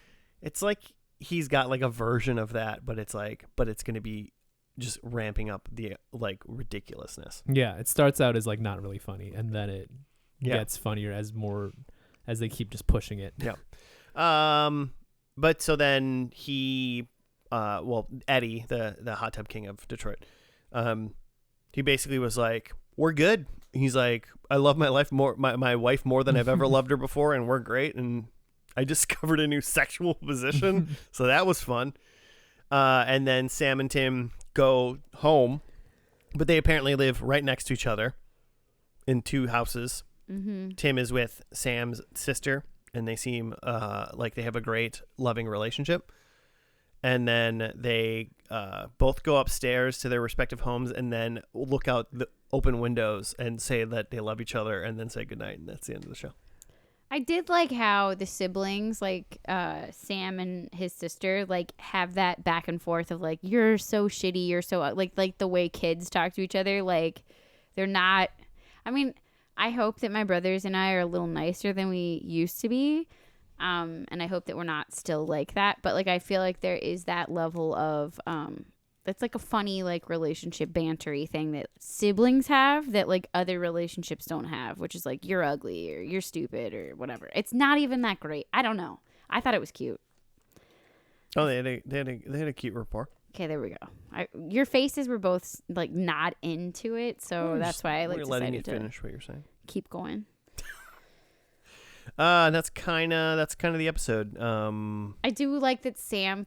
It's like he's got like a version of that, but it's going to be just ramping up the like ridiculousness. Yeah, it starts out as like not really funny, and then it Yeah. gets funnier as they keep just pushing it. Yeah. But so then Eddie, the hot tub king of Detroit, he basically was like, we're good. He's like, I love my life more, my wife more than I've ever loved her before, and we're great. And I discovered a new sexual position, so that was fun. And then Sam and Tim go home, but they apparently live right next to each other in 2 houses. Mm-hmm. Tim is with Sam's sister, and they seem like they have a great, loving relationship. And then they both go upstairs to their respective homes and then look out the open windows and say that they love each other and then say goodnight. And that's the end of the show. I did like how the siblings, like Sam and his sister, like have that back and forth of like, you're so shitty, you're so like the way kids talk to each other. Like they're not. I mean, I hope that my brothers and I are a little nicer than we used to be. And I hope that we're not still like that. But like, I feel like there is that level of, that's like a funny, like relationship bantery thing that siblings have that like other relationships don't have, which is like, you're ugly or you're stupid or whatever. It's not even that great. I don't know. I thought it was cute. Oh, they had a cute rapport. Okay, there we go. Your faces were both like not into it. So that's why I like we're letting you decided to finish what you're saying. keep going. That's kind of the episode. I do like that Sam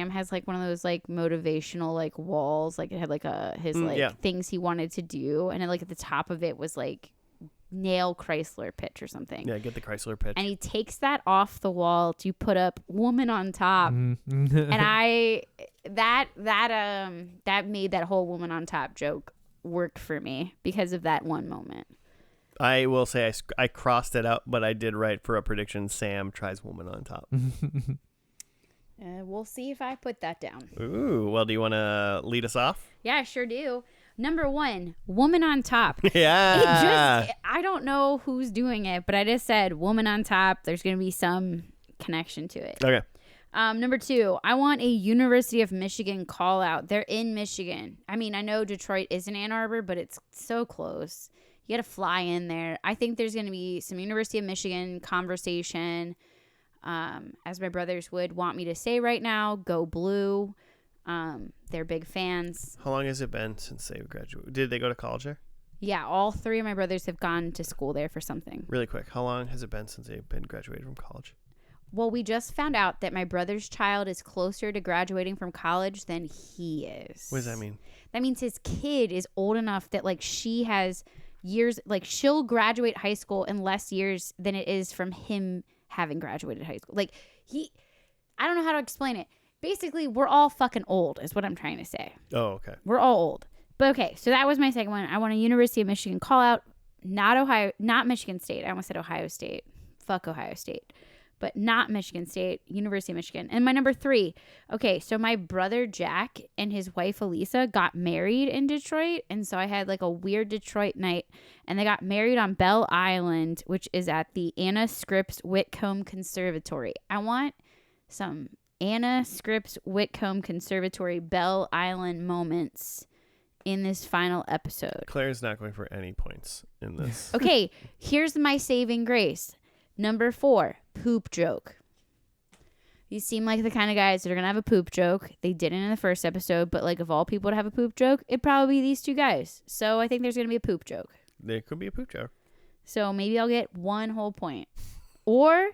has like one of those like motivational like walls, like it had like his things he wanted to do, and then like at the top of it was like nail Chrysler pitch or something. Yeah, get the Chrysler pitch. And he takes that off the wall to put up woman on top. Mm-hmm. And that made that whole woman on top joke work for me because of that one moment. I will say I crossed it out, but I did write for a prediction. Sam tries woman on top. We'll see if I put that down. Ooh, well, do you want to lead us off? Yeah, I sure do. Number 1, woman on top. Yeah. I don't know who's doing it, but I just said woman on top. There's going to be some connection to it. Okay. Number 2, I want a University of Michigan call out. They're in Michigan. I mean, I know Detroit is in Ann Arbor, but it's so close. You got to fly in there. I think there's going to be some University of Michigan conversation. As my brothers would want me to say right now, go blue. They're big fans. How long has it been since they graduated? Did they go to college there? Yeah, all 3 of my brothers have gone to school there for something. Really quick, how long has it been since they've been graduated from college? Well, we just found out that my brother's child is closer to graduating from college than he is. What does that mean? That means his kid is old enough that like she has years, like she'll graduate high school in less years than it is from him having graduated high school. Like I don't know how to explain it. Basically, we're all fucking old is what I'm trying to say. Oh, okay. We're all old. But okay, so that was my second one. I want a University of Michigan call out, not Michigan State. I almost said Ohio State. Fuck Ohio State. But not Michigan State, University of Michigan. And my number 3, okay, so my brother Jack and his wife Elisa got married in Detroit. And so I had like a weird Detroit night. And they got married on Belle Island, which is at the Anna Scripps Whitcomb Conservatory. I want some Anna Scripps Whitcomb Conservatory Belle Island moments in this final episode. Claire's not going for any points in this. Okay, here's my saving grace. Number 4, poop joke. You seem like the kind of guys that are going to have a poop joke. They didn't in the first episode, but like of all people to have a poop joke, it'd probably be these 2 guys. So I think there's going to be a poop joke. There could be a poop joke. So maybe I'll get 1 whole point. Or,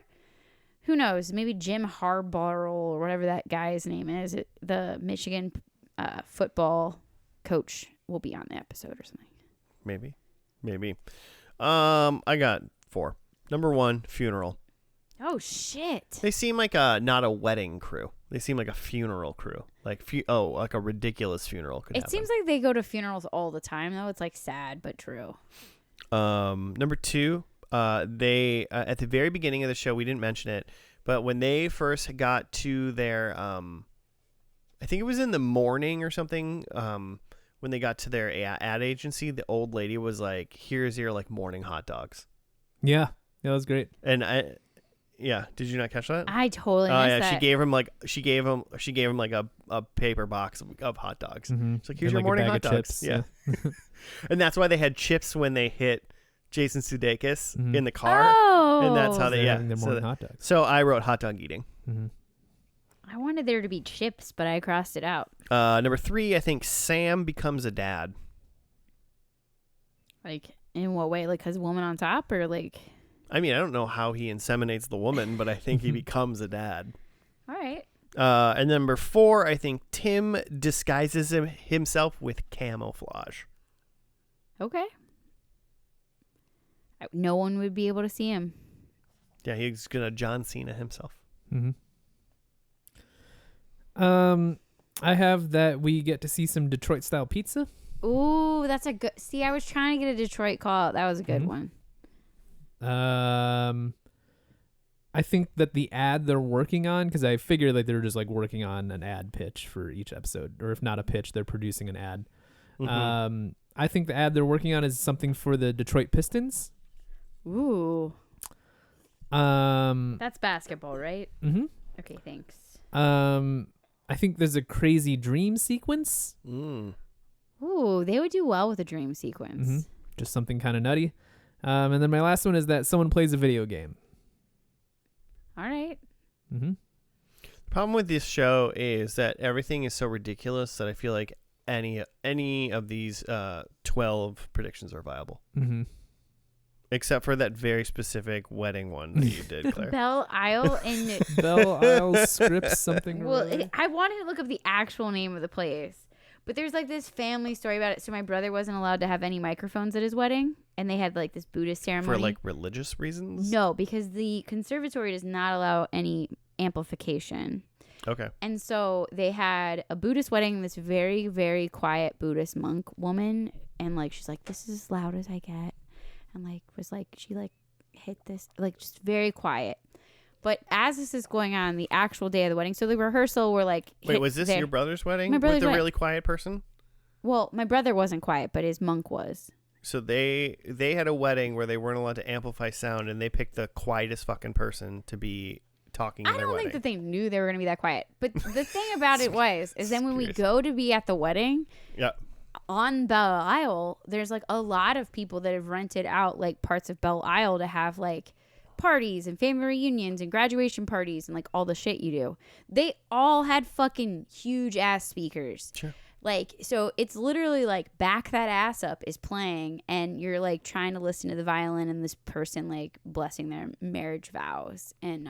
who knows, maybe Jim Harbaugh or whatever that guy's name is, the Michigan football coach will be on the episode or something. Maybe. I got 4. Number 1, funeral. Oh, shit. They seem like not a wedding crew. They seem like a funeral crew. Like like a ridiculous funeral could happen. It seems like they go to funerals all the time, though. It's like sad, but true. Number 2, they at the very beginning of the show, we didn't mention it, but when they first got to their, I think it was in the morning or something, when they got to their ad agency, the old lady was like, "Here's your like morning hot dogs." Yeah, that was great. And Yeah. Did you not catch that? I totally missed yeah. that. She gave him like a paper box of hot dogs. Mm-hmm. It's like, here's And, your like, a morning bag hot of dogs. chips, Yeah. And that's why they had chips when they hit Jason Sudeikis in the car. Oh. And that's how They're they having their morning so, hot dogs. so I wrote hot dog eating. Mm-hmm. I wanted there to be chips, but I crossed it out. Number 3, I think Sam becomes a dad. Like, in what way? Like, 'cause woman on top, or like? I mean, I don't know how he inseminates the woman, but I think he becomes a dad. All right. And number 4, I think Tim disguises himself with camouflage. Okay. No one would be able to see him. Yeah, he's gonna John Cena himself. Mm-hmm. I have that we get to see some Detroit style pizza. Ooh, that's a good. See, I was trying to get a Detroit call out. That was a good one. I think that the ad they're working on, because I figure that they're just like working on an ad pitch for each episode, or if not a pitch, they're producing an ad. Mm-hmm. I think the ad they're working on is something for the Detroit Pistons. Ooh. That's basketball, right? Mm-hmm. Okay, thanks. I think there's a crazy dream sequence. Ooh, they would do well with a dream sequence. Mm-hmm. Just something kind of nutty. And then my last one is that someone plays a video game. All right. Mm-hmm. The problem with this show is that everything is so ridiculous that I feel like any of these 12 predictions are viable. Mm-hmm. Except for that very right wedding one that you did, Claire. Belle Isle and Belle Isle scripts something. well, I wanted to look up the actual name of the place, but there's like this family story about it. So my brother wasn't allowed to have any microphones at his wedding, and they had like this Buddhist ceremony For like religious reasons? No, because the conservatory does not allow any amplification. Okay. And so they had a Buddhist wedding, this very, very quiet Buddhist monk woman. And like, she's like, this is as loud as I get. And like, was like, she like hit this, like just very quiet. But as this is going on, the actual day of the wedding, so the rehearsal were like. Wait, was this your brother's wedding? My brother's with the wedding. really quiet person? Well, my brother wasn't quiet, but his monk was. So they had a wedding where they weren't allowed to amplify sound, and they picked the quietest fucking person to be talking in I their don't wedding. think that they knew they were going to be that quiet. But the thing about it is then when we go to be at the wedding, yeah, on Belle Isle, there's like a lot of people that have rented out like parts of Belle Isle to have like parties and family reunions and graduation parties and like all the shit you do. They all had fucking huge ass speakers. Sure. Like, so it's literally like Back That Ass Up is playing and you're like trying to listen to the violin and this person like blessing their marriage vows. And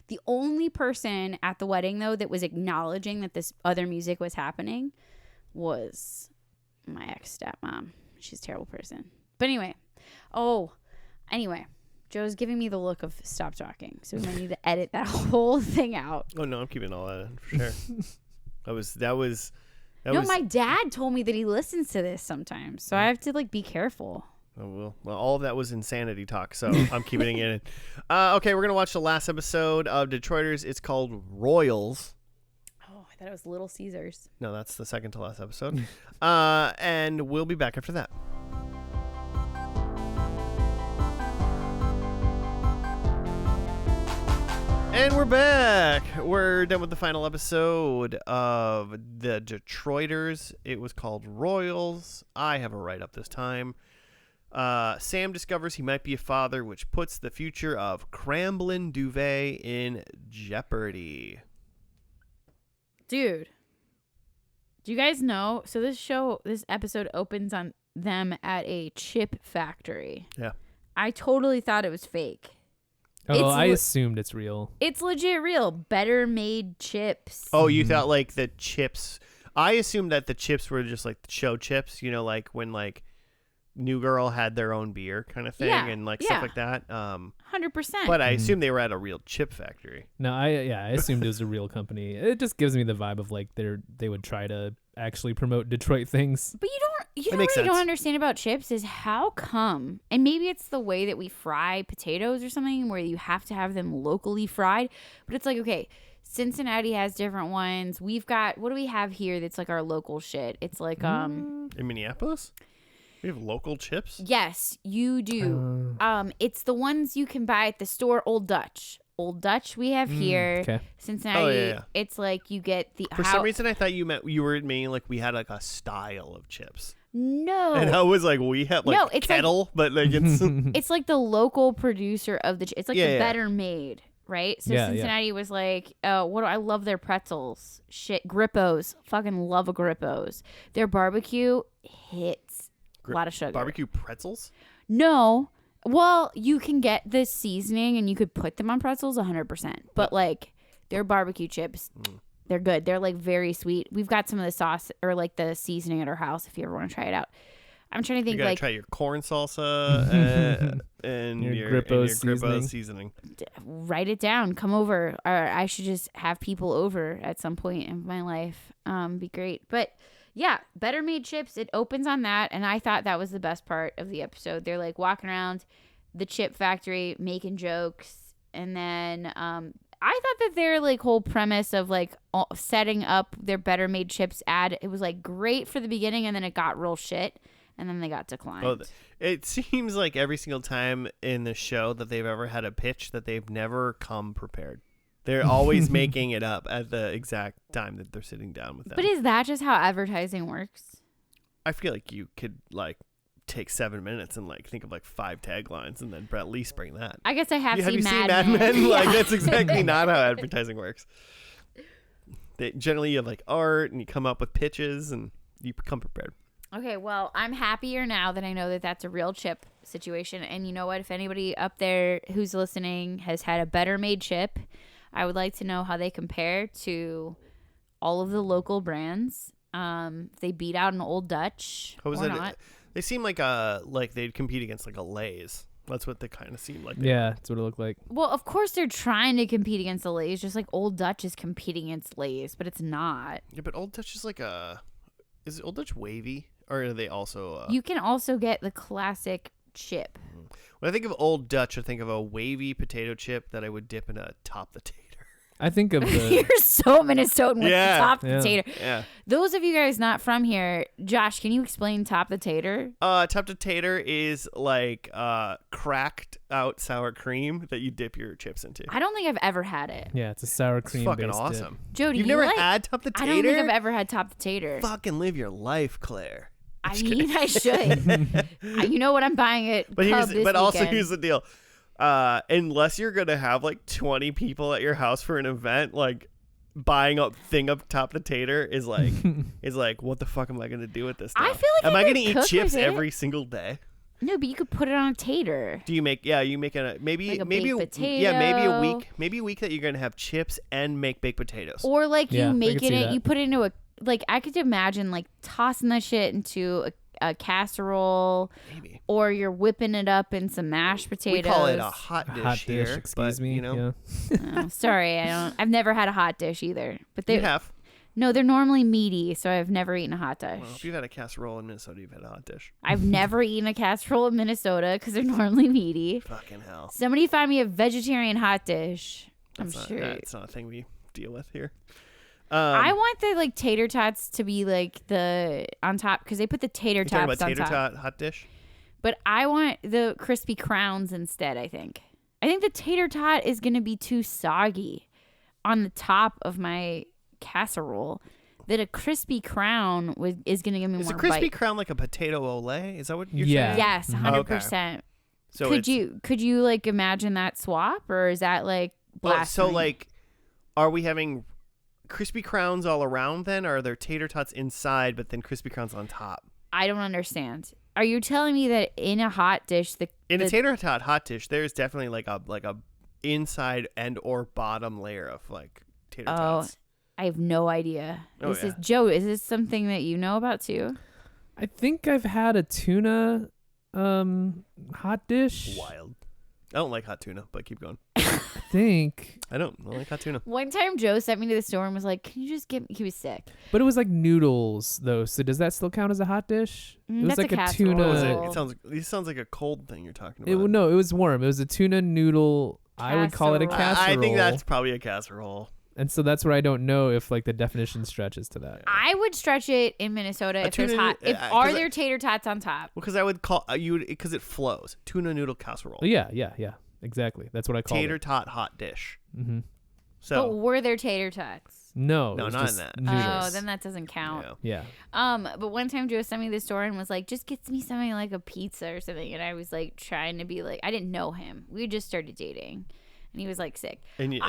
the only person at the wedding though that was acknowledging that this other music was happening was my ex-stepmom. She's a terrible person. But anyway. Joe's giving me the look of stop talking. So we might need to edit that whole thing out. Oh no, I'm keeping all that in for sure. That was My dad told me that he listens to this sometimes. So I have to like be careful. Oh, well, all of that was insanity talk, so I'm keeping it in. Okay, we're going to watch the last episode of Detroiters. It's called Royals. Oh, I thought it was Little Caesars. No, that's the second to last episode. And we'll be back after that. And we're back. We're done with the final episode of the Detroiters. It was called Royals. I have a write-up this time. Sam discovers he might be a father, which puts the future of Cramblin Duvet in jeopardy. Dude, do you guys know? So this episode opens on them at a chip factory. Yeah. I totally thought it was fake. Oh, I assumed it's real. It's legit real. Better made chips. Oh, you thought like the chips. I assumed that the chips were just like show chips, you know, like when like New Girl had their own beer kind of thing and like stuff like that. 100%. But I assumed they were at a real chip factory. No, I assumed it was a real company. It just gives me the vibe of like they would try to actually promote Detroit things. But you know what I don't understand about chips is how come, and maybe it's the way that we fry potatoes or something where you have to have them locally fried, but it's like, okay, Cincinnati has different ones. We've got, what do we have here that's like our local shit? It's like in Minneapolis? We have local chips? Yes, you do. It's the ones you can buy at the store, Old Dutch. Old Dutch we have here. Okay. Cincinnati, Oh, yeah. it's like you get the... For some reason, I thought you were meaning like we had like a style of chips. No. And I was like, we have like No, it's kettle, but like it's... It's like the local producer of the... It's like Yeah, the yeah. Better Made, right? So Yeah, Cincinnati was like, I love their pretzels. Shit, Grippos. Fucking love a Grippos. Their barbecue hits. A lot of sugar. Barbecue pretzels? No. Well, you can get this seasoning and you could put them on pretzels 100%. But like their barbecue chips, they're good. They're like very sweet. We've got some of the sauce or like the seasoning at our house if you ever want to try it out. I'm trying to think You gotta like try your corn salsa and your Grippo seasoning. Write it down. Come over. Or I should just have people over at some point in my life. Be great. But yeah, Better Made chips. It opens on that, and I thought that was the best part of the episode. They're like walking around the chip factory making jokes, and then I thought that their like whole premise of like setting up their Better Made chips ad, it was like great for the beginning, and then it got real shit, and then they got declined. Oh, it seems like every single time in the show that they've ever had a pitch that they've never come prepared. They're always making it up at the exact time that they're sitting down with them. But is that just how advertising works? I feel like you could like take 7 minutes and like think of like 5 taglines and then at least bring that. I guess I have Have seen you seen Mad Mad Men? Yeah. Like that's exactly not how advertising works. Generally you have like art and you come up with pitches and you come prepared. Okay, well, I'm happier now that I know that that's a real chip situation. And you know what? If anybody up there who's listening has had a Better Made chip, I would like to know how they compare to all of the local brands. If they beat out an Old Dutch What was or it? not. They seem like they'd compete against like a Lay's. That's what they kind of seem like. Yeah, that's what it looked like. Well, of course they're trying to compete against the Lay's, just like Old Dutch is competing against Lay's, but it's not. Yeah, but Old Dutch is like is Old Dutch wavy? Or are they also... You can also get the classic chip. When I think of Old Dutch, I think of a wavy potato chip that I would dip in a top the tater. I think of the You're so Minnesotan with Yeah. the top Yeah. potato. Yeah. Those of you guys not from here, Josh, can you explain top the tater? Top the tater is like cracked out sour cream that you dip your chips into. I don't think I've ever had it. yeah, it's a sour It's cream fucking based awesome. Jody, You've you never like- had top the I tater? don't think I've ever had top the tater. Fucking live your life, Claire. I mean, I should. You know what? I'm buying it. But also weekend. here's the deal. Unless you're gonna have like 20 people at your house for an event, like buying a thing up top the tater is like what the fuck am I gonna do with this I now? feel like am I I could gonna eat cook chips with it. every single day? No, but you could put it on a tater. Do you make a maybe Like a maybe baked yeah maybe a potato. week that you're gonna have chips and make baked potatoes. Or like Yeah, I you make could it, see that. you put it into a, like I could imagine like tossing that shit into a casserole, Maybe or you're whipping it up in some mashed potatoes. we call it a hot dish hot here. dish. Excuse but, me. You know, Yeah. Oh, sorry, I've never had a hot dish either. But you they have. no, they're normally meaty, so I've never eaten a hot dish. Well, if you've had a casserole in Minnesota, you've had a hot dish. I've never eaten a casserole in Minnesota because they're normally meaty. Fucking hell. Somebody find me a vegetarian hot dish. I'm sure. That's not a thing we deal with here. I want the like tater tots to be like the on top because they put the tater you talking tots about on tater top. tot hot dish? But I want the crispy crowns instead. I think the tater tot is gonna be too soggy on the top of my casserole. That a crispy crown is gonna give me Is more a crispy bite. crown like a potato ole? Is that what you're Yeah. saying? Yes, Mhm. 100%. So Could you like imagine that swap, or is that like blasphemy? So like, are we having crispy crowns all around then, or are there tater tots inside but then crispy crowns on top? I don't understand. Are you telling me that in a hot dish, In a tater tot hot dish, there's definitely like a inside and or bottom layer of like tater tots. I have no idea. Oh, This is yeah. Joe. Is this something that you know about too? I think I've had a tuna hot dish. Wild. I don't like hot tuna, but keep going. I think. I don't like hot tuna. One time, Joe sent me to the store and was like, "Can you just get?" He was sick. But it was like noodles though. So does that still count as a hot dish? It was That's like a a casserole. tuna. What was Oh. it sounds like a cold thing you're talking It, about. no, it was warm. It was a tuna noodle. I would call it a Casserole. casserole. I think that's probably a casserole. And so that's where I don't know if like the definition stretches to that. I would stretch it in Minnesota if there's tuna- hot. If 'cause there tater tots on top? Well, because I would call because it flows. Tuna noodle casserole. Oh, yeah. exactly. That's what I call Tater it. tot hot dish. Mm-hmm. So But were there tater tots? No, No, it was not in just that. noodles. Oh, then that doesn't count. yeah. Yeah. But one time Joe sent me the store and was like, just get me something like a pizza or something. And I was like trying to be like, I didn't know him. We just started dating. And he was like sick. And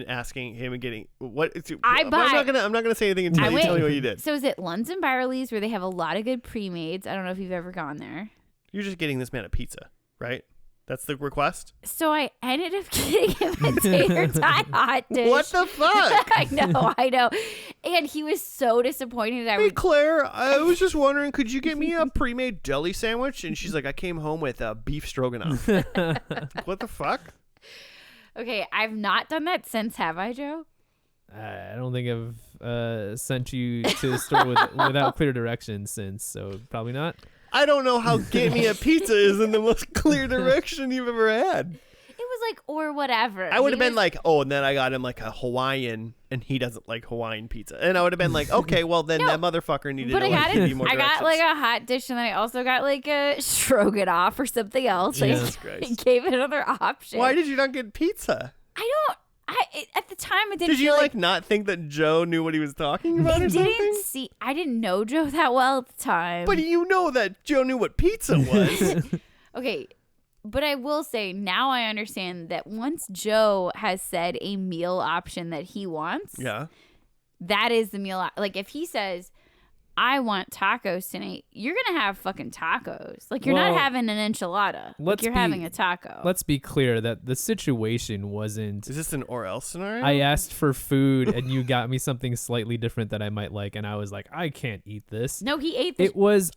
asking him and getting what? I buy. I'm not gonna say anything until you tell me what you did. So is it Lunds and Byerly's where they have a lot of good pre-mades? I don't know if you've ever gone there. You're just getting this man a pizza, right? That's the request. So I ended up getting him a tater tot hot dish. What the fuck? I know. And he was so disappointed. Hey Claire, I was just wondering, could you get me a pre-made deli sandwich? And she's like, I came home with beef stroganoff. What the fuck? Okay, I've not done that since, have I, Joe? I don't think I've sent you to the store without clear directions since, so probably not. I don't know how get me a pizza is in the most clear direction you've ever had. It was like, or whatever. I would have been like, oh, and then I got him like a Hawaiian, and he doesn't like Hawaiian pizza. And I would have been like, okay, well, then that motherfucker needed to give you more I directions. got like a hot dish, and then I also got like a stroganoff or something else. Jesus I Christ. gave it another option. Why did you not get pizza? At the time, I didn't Did you feel like not think that Joe knew what he was talking about or something? I didn't know Joe that well at the time. But you know that Joe knew what pizza was. Okay, but I will say now I understand that once Joe has said a meal option that he wants, yeah, that is the meal. Like if he says, I want tacos tonight, you're going to have fucking tacos. Like you're not having an enchilada. Like you're having a taco. Let's be clear that the situation wasn't... Is this an or else scenario? I asked for food and you got me something slightly different that I might like, and I was like, I can't eat this. No, he ate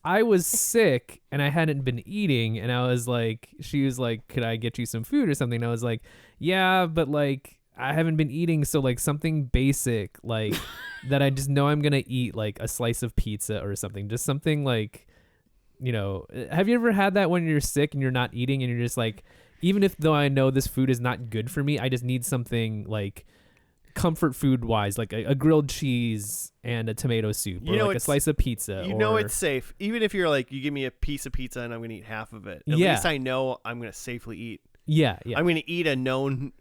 I was sick and I hadn't been eating, and I was like, she was like, could I get you some food or something? And I was like, yeah, but like I haven't been eating, so like something basic like that I just know I'm gonna eat, like a slice of pizza or something, just something like, you know, have you ever had that when you're sick and you're not eating and you're just like, even if though I know this food is not good for me, I just need something like comfort food wise, like a grilled cheese and a tomato soup, or like a slice of pizza. You know it's safe, even if you're like, you give me a piece of pizza and I'm gonna eat half of it. At least I know I'm gonna safely eat. Yeah. I'm gonna eat a known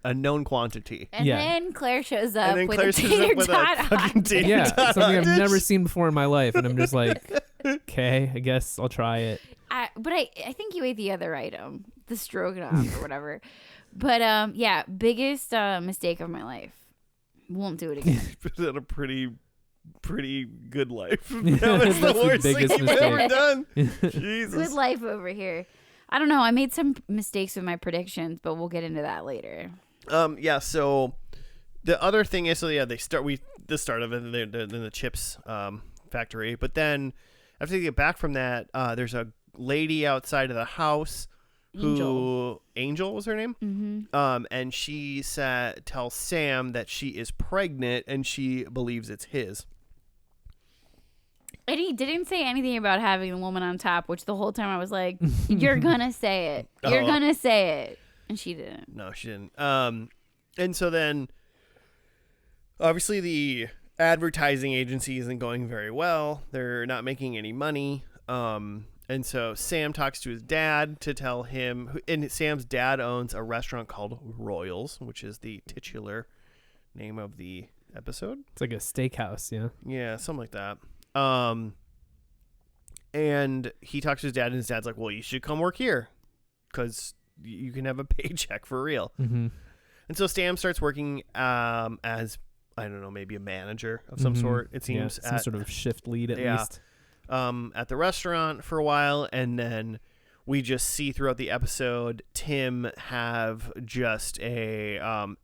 quantity. And then Claire shows up with Claire a tater tot hot dish. Yeah, something I've never seen before in my life, and I'm just like, okay, I guess I'll try it. But I think you ate the other item, the stroganoff or whatever. But yeah, biggest mistake of my life. Won't do it again. It's had a pretty good life. That was the worst thing you've mistake. ever done. Jesus. Good life over here. I don't know. I made some mistakes with my predictions, but we'll get into that later. Yeah. So the other thing is, the start of it, they're in the chips factory, but then after they get back from that, there's a lady outside of the house who Angel was her name. Mm-hmm. And she tells Sam that she is pregnant and she believes it's his. And he didn't say anything about having the woman on top, which the whole time I was like, you're gonna say it. You're gonna say it. And she didn't. No, she didn't. And so then obviously the advertising agency isn't going very well. They're not making any money. And so Sam talks to his dad to tell him, and Sam's dad owns a restaurant called Royals, which is the titular name of the episode. It's like a steakhouse, yeah. Yeah, something like that. And he talks to his dad, and his dad's like, well, you should come work here because you can have a paycheck for real. Mm-hmm. And so Sam starts working as, I don't know, maybe a manager of some sort, it seems. Yeah, some sort of shift lead at least. At the restaurant for a while, and then we just see throughout the episode Tim have just a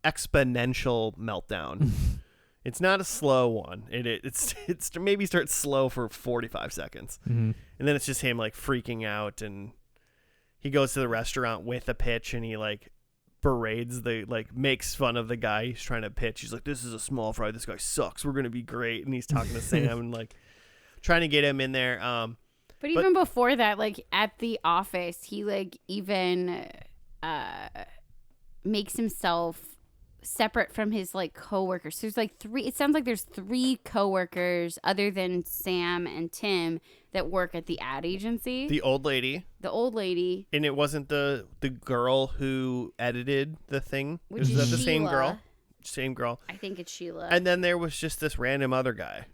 exponential meltdown. It's not a slow one. It's maybe starts slow for 45 seconds. Mm-hmm. And then it's just him like freaking out, and he goes to the restaurant with a pitch, and he like berates makes fun of the guy he's trying to pitch. He's like, this is a small fry. This guy sucks. We're going to be great. And he's talking to Sam and like trying to get him in there. But even before that, like at the office, he like even makes himself separate from his like coworkers. So there's like three. It sounds like there's three coworkers other than Sam and Tim that work at the ad agency. The old lady. The old lady. And it wasn't the girl who edited the thing. Which Is is that the same Sheila. girl? Same girl. I think it's Sheila. And then there was just this random other guy.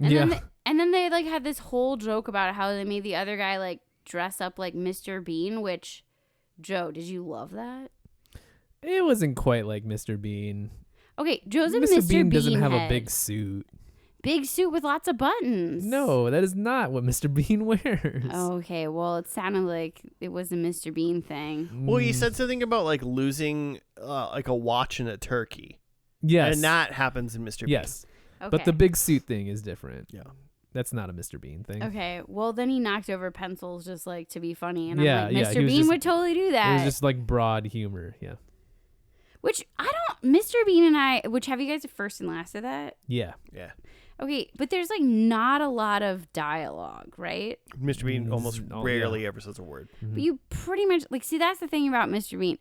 And then they like had this whole joke about how they made the other guy like dress up like Mr. Bean, which, Joe, did you love that? It wasn't quite like Mr. Bean. Okay, Joe's a Mr. Bean doesn't have head. a big suit. Big suit with lots of buttons. No, that is not what Mr. Bean wears. Okay, well, it sounded like it was a Mr. Bean thing. Well, he said something about like losing like a watch and a turkey. Yes. And that happens in Mr. Bean. Yes. Okay. But the big suit thing is different. Yeah. That's not a Mr. Bean thing. Okay, well, then he knocked over pencils just like to be funny. And Yeah, I'm yeah, like, he Mr. was Bean just- would totally do It that. was just like broad humor. Yeah. Which I don't, Mr. Bean and I, which have you guys first and last of that? Yeah. Yeah. Okay, but there's like not a lot of dialogue, right? Mr. Bean almost Oh, rarely ever says a word. But you pretty much, like, see, that's the thing about Mr. Bean.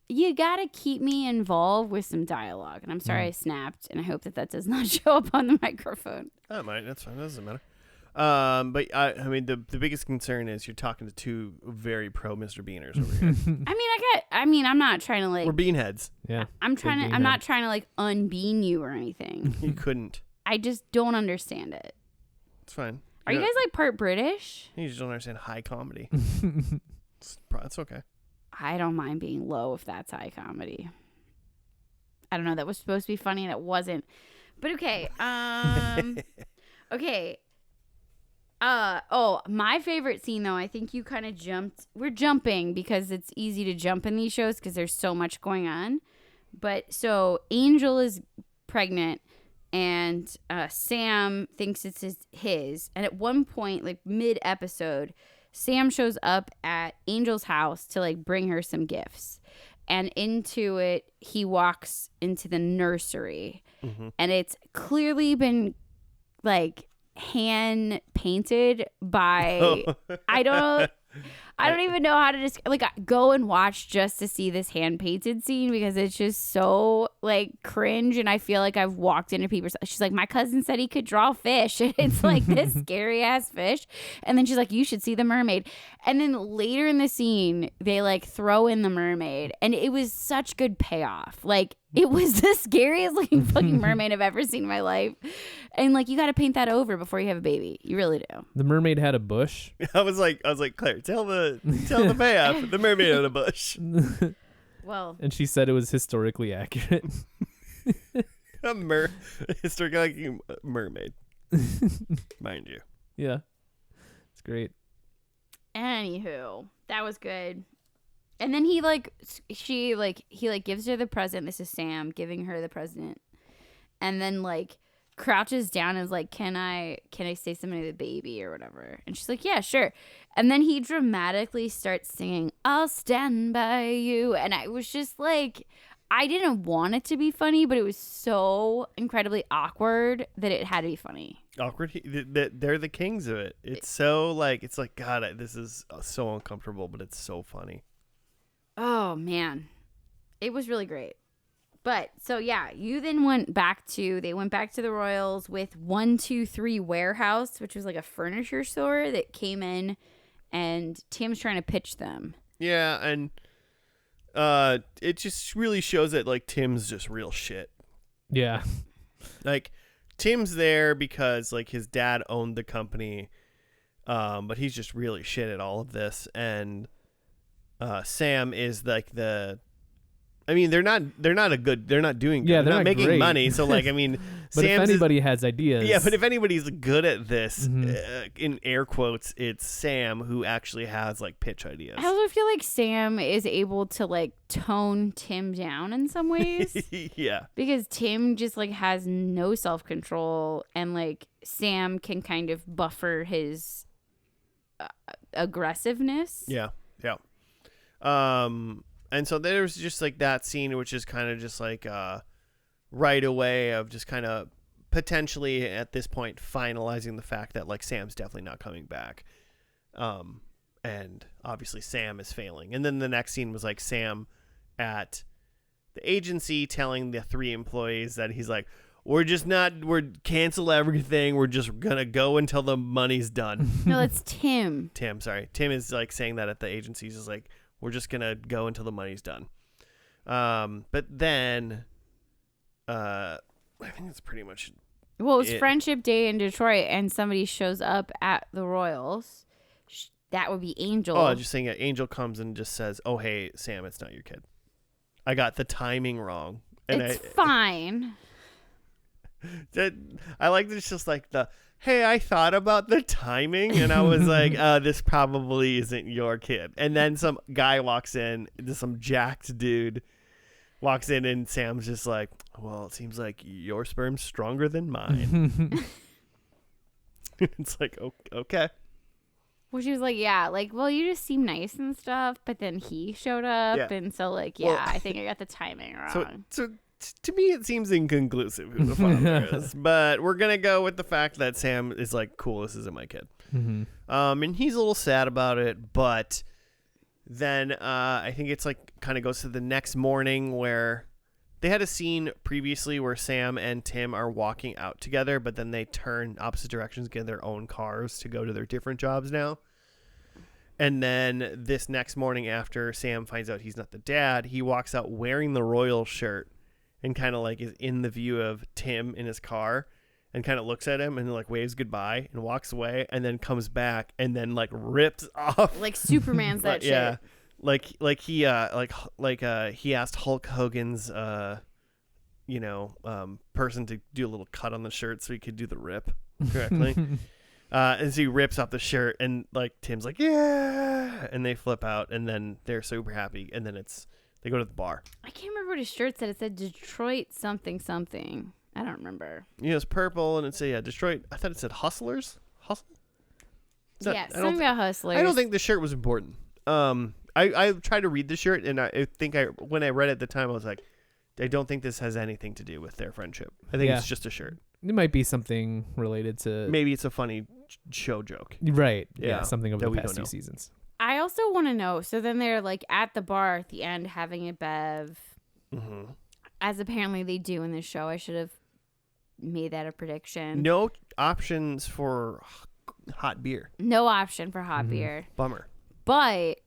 You gotta keep me involved with some dialogue. And I'm sorry I snapped, and I hope that does not show up on the microphone. That might. That's fine. That doesn't matter. But I mean, the biggest concern is you're talking to two very pro Mr. Beaners over here. I'm not trying to like, We're beanheads. Yeah. I'm bean not head. trying to like unbean you or anything. You couldn't. I just don't understand it. It's fine. Are you guys like part British? You just don't understand high comedy. It's okay. I don't mind being low if that's high comedy. I don't know. That was supposed to be funny and it wasn't. But okay. Okay. My favorite scene though, I think you kind of jumped. We're jumping because it's easy to jump in these shows because there's so much going on. But so Angel is pregnant and Sam thinks it's his. And at one point, like mid episode, Sam shows up at Angel's house to like bring her some gifts. And into it, he walks into the nursery. Mm-hmm. And it's clearly been like hand painted by I don't even know how to just like go and watch just to see this hand painted scene because it's just so like cringe and I feel like I've walked into people's. She's like, my cousin said he could draw fish and it's like this scary ass fish, and then she's like, you should see the mermaid, and then later in the scene they like throw in the mermaid and it was such good payoff. Like it was the scariest looking fucking mermaid I've ever seen in my life. And like you got to paint that over before you have a baby. You really do. The mermaid had a bush. I was like, Claire, tell the payoff. The mermaid in a bush. Well, And she said it was historically accurate. Historically mermaid, mind you. Yeah. It's great. anywho, that was good. And then he gives her the present. This is Sam giving her the present. And then like crouches down and is like, can I say something to the baby or whatever? And she's like, yeah, sure. And then he dramatically starts singing, I'll stand by you. And I was just like, I didn't want it to be funny, but it was so incredibly awkward that it had to be funny. Awkward. They're the kings of it. It's so like, it's like, God, this is so uncomfortable, but it's so funny. Oh man, it was really great. But so yeah, you then went back to the Royals with 123 Warehouse, which was like a furniture store that came in, and Tim's trying to pitch them. Yeah, and it just really shows that like Tim's just real shit. Yeah. Like Tim's there because like his dad owned the company, but he's just really shit at all of this, and Sam is like I mean, they're not doing good. Yeah, they're not making great. money. So like, I mean, But Sam's if anybody has ideas. yeah, but if anybody's good at this, Mhm. in air quotes, it's Sam who actually has like pitch ideas. I also feel like Sam is able to like tone Tim down in some ways. Yeah. Because Tim just like has no self-control, and like Sam can kind of buffer his aggressiveness. Yeah. Yeah. And so there's just like that scene, which is kind of just like right away of just kind of potentially at this point finalizing the fact that like Sam's definitely not coming back. And obviously Sam is failing. And then the next scene was like Sam at the agency telling the 3 employees that he's like, we're cancel everything. We're just going to go until the money's done. No, that's Tim. Tim is like saying that at the agency. He's just like, we're just going to go until the money's done. But then, I think that's pretty much Well, it's Friendship Day in Detroit, and somebody shows up at the Royals. That would be Angel. Oh, just saying that Angel comes and just says, oh, hey, Sam, it's not your kid. I got the timing wrong. And it's fine. I like that it's just like hey, I thought about the timing, and I was like, this probably isn't your kid. And then some guy walks in, some jacked dude walks in, and Sam's just like, well, it seems like your sperm's stronger than mine. It's like, okay. Well, she was like, yeah, like, well, you just seem nice and stuff, but then he showed up, and so, like, yeah, I think I got the timing wrong. So to me, it seems inconclusive who the father is, but we're gonna go with the fact that Sam is like, cool, this isn't my kid. And he's a little sad about it, but then I think it's like kind of goes to the next morning where they had a scene previously where Sam and Tim are walking out together, but then they turn opposite directions, get in their own cars to go to their different jobs now. And then this next morning, after Sam finds out he's not the dad, he walks out wearing the Royal shirt and kind of like is in the view of Tim in his car and kind of looks at him and like waves goodbye and walks away, and then comes back and then like rips off like Superman's that shit. Yeah. Like he asked Hulk Hogan's person to do a little cut on the shirt so he could do the rip correctly. And so he rips off the shirt, and like Tim's like, yeah, and they flip out, and then they're super happy, and then they go to the bar. I can't remember what his shirt said. It said Detroit something. I don't remember. Yeah, it's purple, and it said Detroit. I thought it said Hustlers. Something about Hustlers. I don't think the shirt was important. I tried to read the shirt, and I think when I read it at the time, I was like, I don't think this has anything to do with their friendship. I think it's just a shirt. It might be something related to... Maybe it's a funny show joke. Right. Yeah, something over the past 2 know. seasons. I also want to know, so then they're like at the bar at the end having a bev, as apparently they do in this show. I should have made that a prediction. No options for hot beer. No option for hot beer. Bummer. But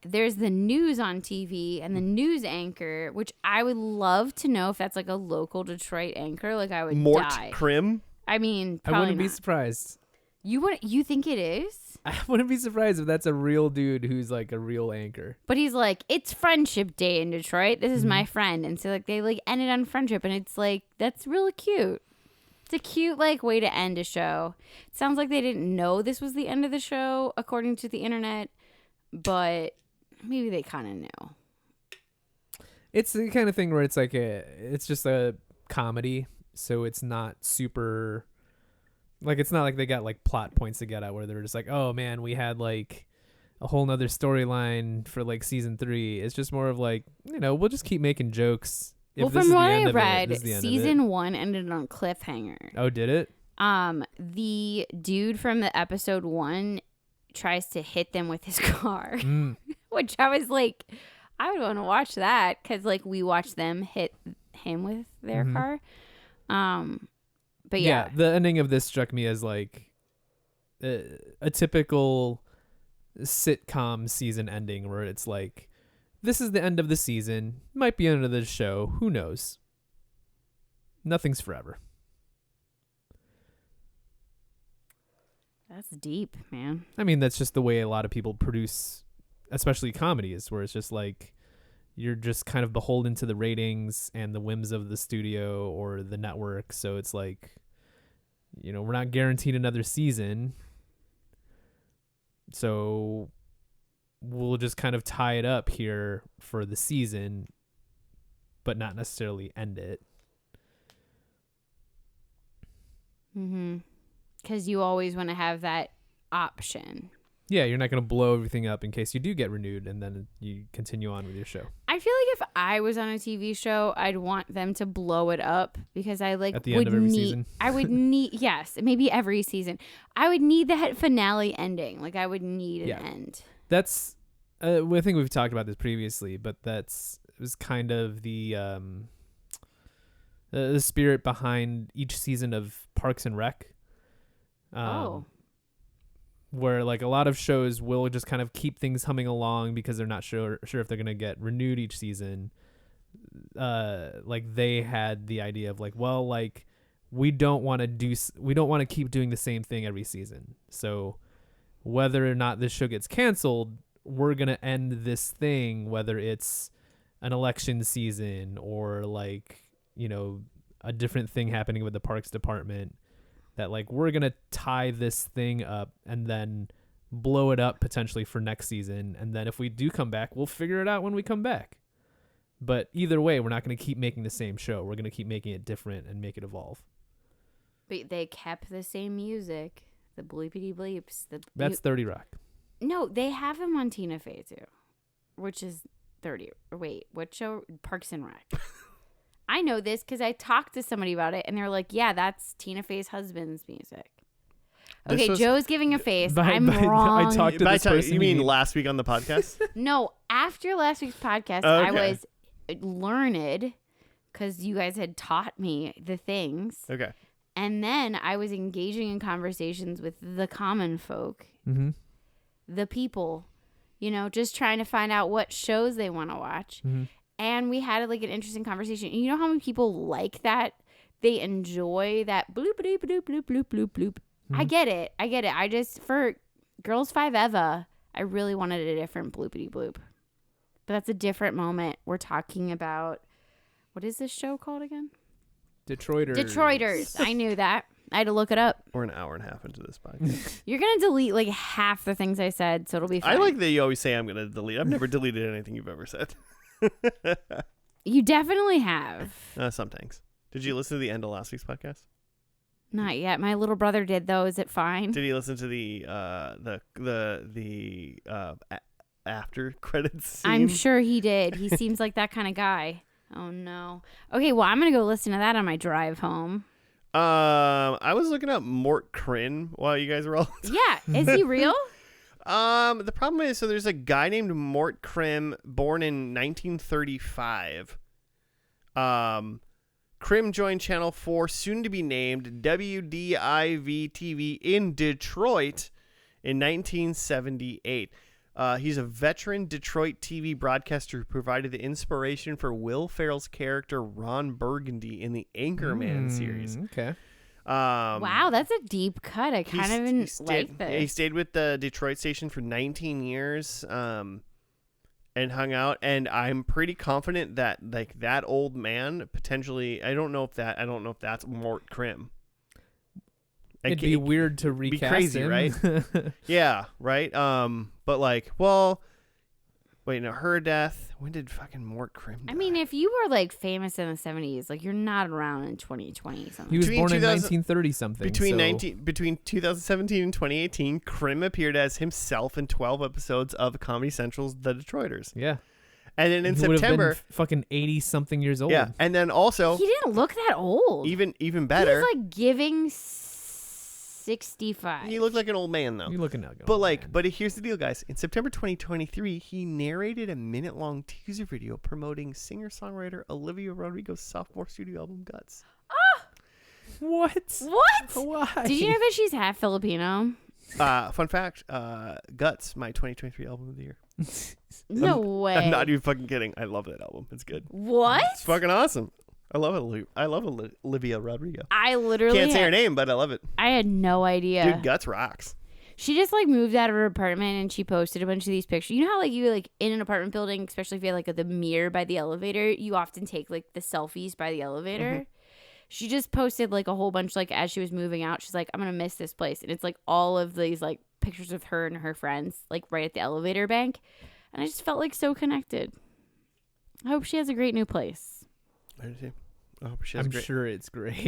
there's the news on TV and the news anchor, which I would love to know if that's like a local Detroit anchor. Like I would Mort die. Krim? I mean, I wouldn't be surprised. You think it is? I wouldn't be surprised if that's a real dude who's like a real anchor. But he's like, it's Friendship Day in Detroit. This is my friend. And so like they like ended on friendship, and it's like, that's really cute. It's a cute like way to end a show. It sounds like they didn't know this was the end of the show, according to the internet, but maybe they kind of knew. It's the kind of thing where it's like it's just a comedy, so it's not super... Like, it's not like they got, like, plot points to get at where they're just like, oh, man, we had, like, a whole nother storyline for, like, season 3. It's just more of, like, we'll just keep making jokes. Well, from what I read, season 1 ended on cliffhanger. Oh, did it? The dude from the episode 1 tries to hit them with his car, which I was like, I would want to watch that because, like, we watched them hit him with their car. But yeah, the ending of this struck me as like a typical sitcom season ending where it's like, this is the end of the season, might be end of the show, who knows? Nothing's forever. That's deep, man. I mean, that's just the way a lot of people produce, especially comedies, where it's just like, you're just kind of beholden to the ratings and the whims of the studio or the network. So it's like, we're not guaranteed another season. So we'll just kind of tie it up here for the season, but not necessarily end it. Because you always want to have that option. Yeah, you're not going to blow everything up in case you do get renewed and then you continue on with your show. I feel like if I was on a TV show, I'd want them to blow it up because I like at the end of every season. I would need yes, maybe every season. I would need that finale ending. Like I would need an end. That's I think we've talked about this previously, but that's was kind of the spirit behind each season of Parks and Rec. Where like a lot of shows will just kind of keep things humming along because they're not sure if they're gonna get renewed each season. Like they had the idea of like, well, like we don't want to keep doing the same thing every season. So whether or not this show gets canceled, we're gonna end this thing, whether it's an election season or like, you know, a different thing happening with the parks department, that like we're gonna tie this thing up and then blow it up potentially for next season, and then if we do come back, we'll figure it out when we come back. But either way, we're not gonna keep making the same show. We're gonna keep making it different and make it evolve. But they kept the same music, the bleepity bleeps. That's 30 Rock. No, they have him on Tina Fey too, which is 30. Wait, what show? Parks and Rec. I know this because I talked to somebody about it, and they're like, "Yeah, that's Tina Fey's husband's music." Okay, Joe's giving a face. I'm wrong. I talked to this person. You mean last week on the podcast? No, after last week's podcast, I was learned because you guys had taught me the things. Okay. And then I was engaging in conversations with the common folk, the people, you know, just trying to find out what shows they want to watch. And we had like an interesting conversation. And you know how many people like that? They enjoy that bloop, bloop, bloop, bloop, bloop, bloop, bloop. I get it. I just, for Girls 5 Eva, I really wanted a different bloopity bloop. But that's a different moment. We're talking about, what is this show called again? Detroiters. I knew that. I had to look it up. We're an hour and a half into this podcast. You're going to delete like half the things I said, so it'll be fine. I like that you always say I'm going to delete. I've never deleted anything you've ever said. You definitely have. Sometimes. Did you listen to the end of last week's podcast? Not yet. My little brother did, though. Is it fine? Did he listen to the after credits scene? I'm sure he did. He seems like that kind of guy. Oh, no. Okay, well, I'm going to go listen to that on my drive home. I was looking up Mort Kryn while you guys were all... Yeah. Is he real? The problem is, so there's a guy named Mort Kryn born in 1935. Kryn joined Channel 4, soon to be named WDIV-TV in Detroit in 1978. He's a veteran Detroit TV broadcaster who provided the inspiration for Will Ferrell's character Ron Burgundy in the Anchorman series. Okay. Wow, that's a deep cut. I kind of like this. He stayed with the Detroit station for 19 years and hung out. And I'm pretty confident that like that old man potentially, I don't know if that's Mort Kryn. It'd be weird to recast be crazy, him. Right? Yeah, right. But like, well, wait, no, her death. When did fucking Mort Kryn die? I mean, if you were like famous in the 70s, like you're not around in 2020 something. He was born in 1930 something. Between 2017 and 2018, Kryn appeared as himself in 12 episodes of Comedy Central's The Detroiters. Yeah. And then in he September, would have been fucking 80 something years old. Yeah, and then also he didn't look that old. Even better. He was like giving 65. He looked like an old man though. You looking like but here's the deal, guys. In September 2023, he narrated a minute-long teaser video promoting singer-songwriter Olivia Rodrigo's sophomore studio album Guts. What? Why? Did you know that she's half Filipino? Fun fact, Guts, my 2023 album of the year. No way. I'm not even fucking kidding. I love that album. It's good. What? It's fucking awesome. I love it. I love Olivia Rodrigo. I literally can't say her name, but I love it. I had no idea. Dude, Guts rocks. She just like moved out of her apartment and she posted a bunch of these pictures. You know how like you like in an apartment building, especially if you have like the mirror by the elevator, you often take like the selfies by the elevator. Mm-hmm. She just posted like a whole bunch like as she was moving out. She's like, I'm gonna miss this place, and it's like all of these like pictures of her and her friends like right at the elevator bank, and I just felt like so connected. I hope she has a great new place. I do too. I hope she has I'm great. sure it's great.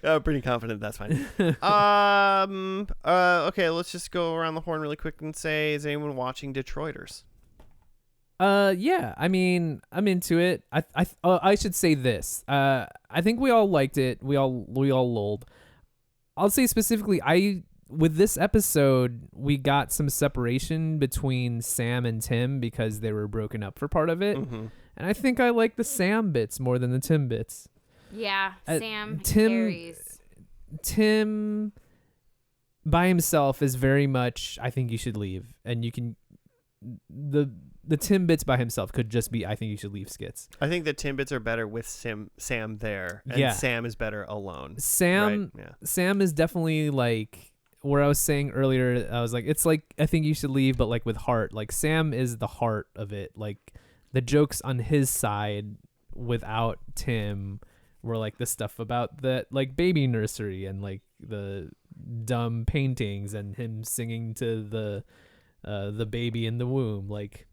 I'm pretty confident that's fine. Okay, let's just go around the horn really quick and say, is anyone watching Detroiters? Yeah. I mean, I'm into it. I should say this. I think we all liked it. We all lulled. I'll say specifically, I with this episode, we got some separation between Sam and Tim because they were broken up for part of it. Mm-hmm. And I think I like the Sam bits more than the Tim bits. Yeah, Sam Tim carries. Tim by himself is very much, I think you should leave. And you can, the Tim bits by himself could just be, I think you should leave skits. I think the Tim bits are better with Sam there, and Sam is better alone. Sam is definitely like where I was saying earlier. I was like, it's like I think you should leave, but like with heart. Like Sam is the heart of it. Like the jokes on his side without Tim were like the stuff about the like baby nursery and like the dumb paintings and him singing to the baby in the womb. Like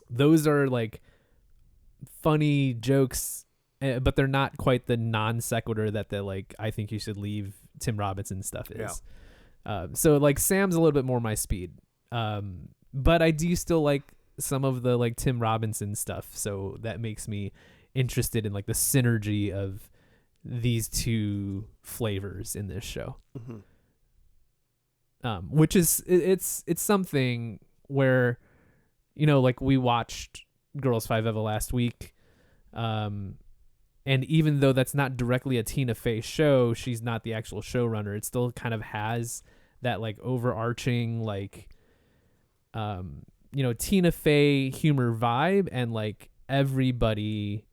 those are like funny jokes, but they're not quite the non sequitur that the like I think you should leave Tim Robinson stuff is. So like Sam's a little bit more my speed, but I do still like some of the like Tim Robinson stuff, so that makes me interested in like the synergy of these two flavors in this show. Which is it's something where, you know, like we watched Girls 5 Eva last week, and even though that's not directly a Tina Fey show, she's not the actual showrunner, it still kind of has that like overarching like you know, Tina Fey humor vibe, and like everybody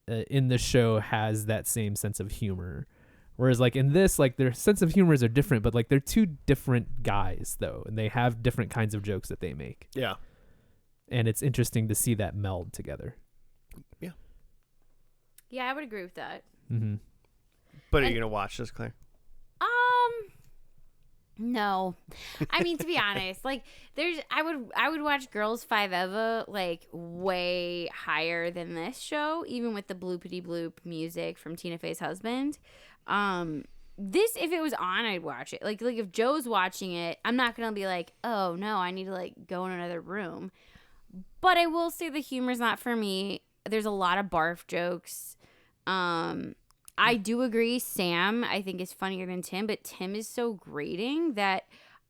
in the show has that same sense of humor. Whereas like in this, like their sense of humors are different, but like they're two different guys though, and they have different kinds of jokes that they make. Yeah. And it's interesting to see that meld together. Yeah. Yeah, I would agree with that. Mm-hmm. But are you gonna watch this, Claire? No. I mean, to be honest, like I would watch Girls 5 Eva like way higher than this show, even with the bloopity bloop music from Tina Fey's husband. This, if it was on, I'd watch it. Like if Joe's watching it, I'm not gonna be like, oh no, I need to like go in another room. But I will say the humor's not for me. There's a lot of barf jokes. I do agree, Sam, I think, is funnier than Tim, but Tim is so grating that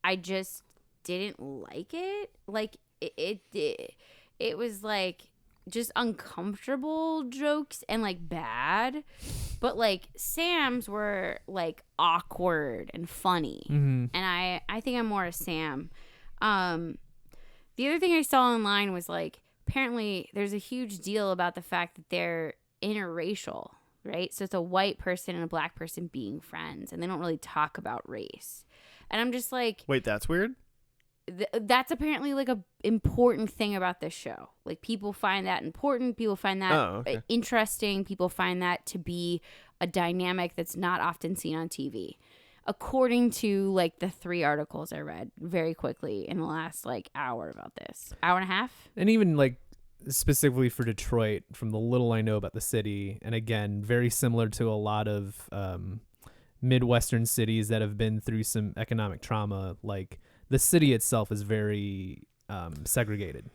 I just didn't like it. Like, it was, like, just uncomfortable jokes and, like, bad. But, like, Sam's were, like, awkward and funny. Mm-hmm. And I think I'm more a Sam. The other thing I saw online was, like, apparently there's a huge deal about the fact that they're interracial. Right? So it's a white person and a black person being friends, and they don't really talk about race. And I'm just like... Wait, that's weird? That's apparently like a important thing about this show. Like people find that important. People find that interesting. People find that to be a dynamic that's not often seen on TV. According to like the 3 articles I read very quickly in the last like hour about this. Hour and a half? And even like specifically for Detroit, from the little I know about the city, and again, very similar to a lot of Midwestern cities that have been through some economic trauma, like the city itself is very segregated.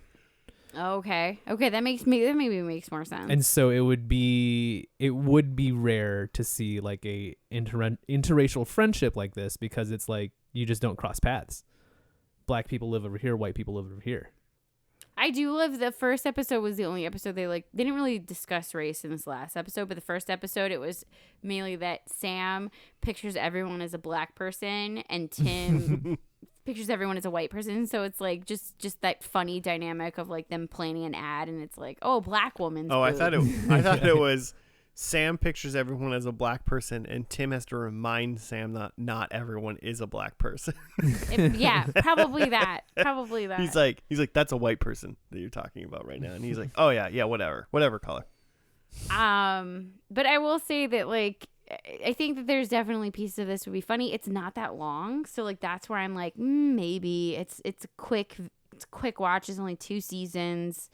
Okay, that maybe makes more sense. And so it would be rare to see like a interracial friendship like this, because it's like you just don't cross paths. Black people live over here, white people live over here. I do love the first episode was the only episode they didn't really discuss race in this last episode, but the first episode it was mainly that Sam pictures everyone as a black person and Tim pictures everyone as a white person. So it's like just that funny dynamic of like them planning an ad, and it's like, oh, black woman's I boob. thought it was Sam pictures everyone as a black person, and Tim has to remind Sam that not everyone is a black person. Yeah, probably that. He's like, that's a white person that you're talking about right now, and he's like, oh yeah, whatever color. But I will say that like I think that there's definitely pieces of this would be funny. It's not that long, so like that's where I'm like maybe it's a quick watch. It's only 2 seasons.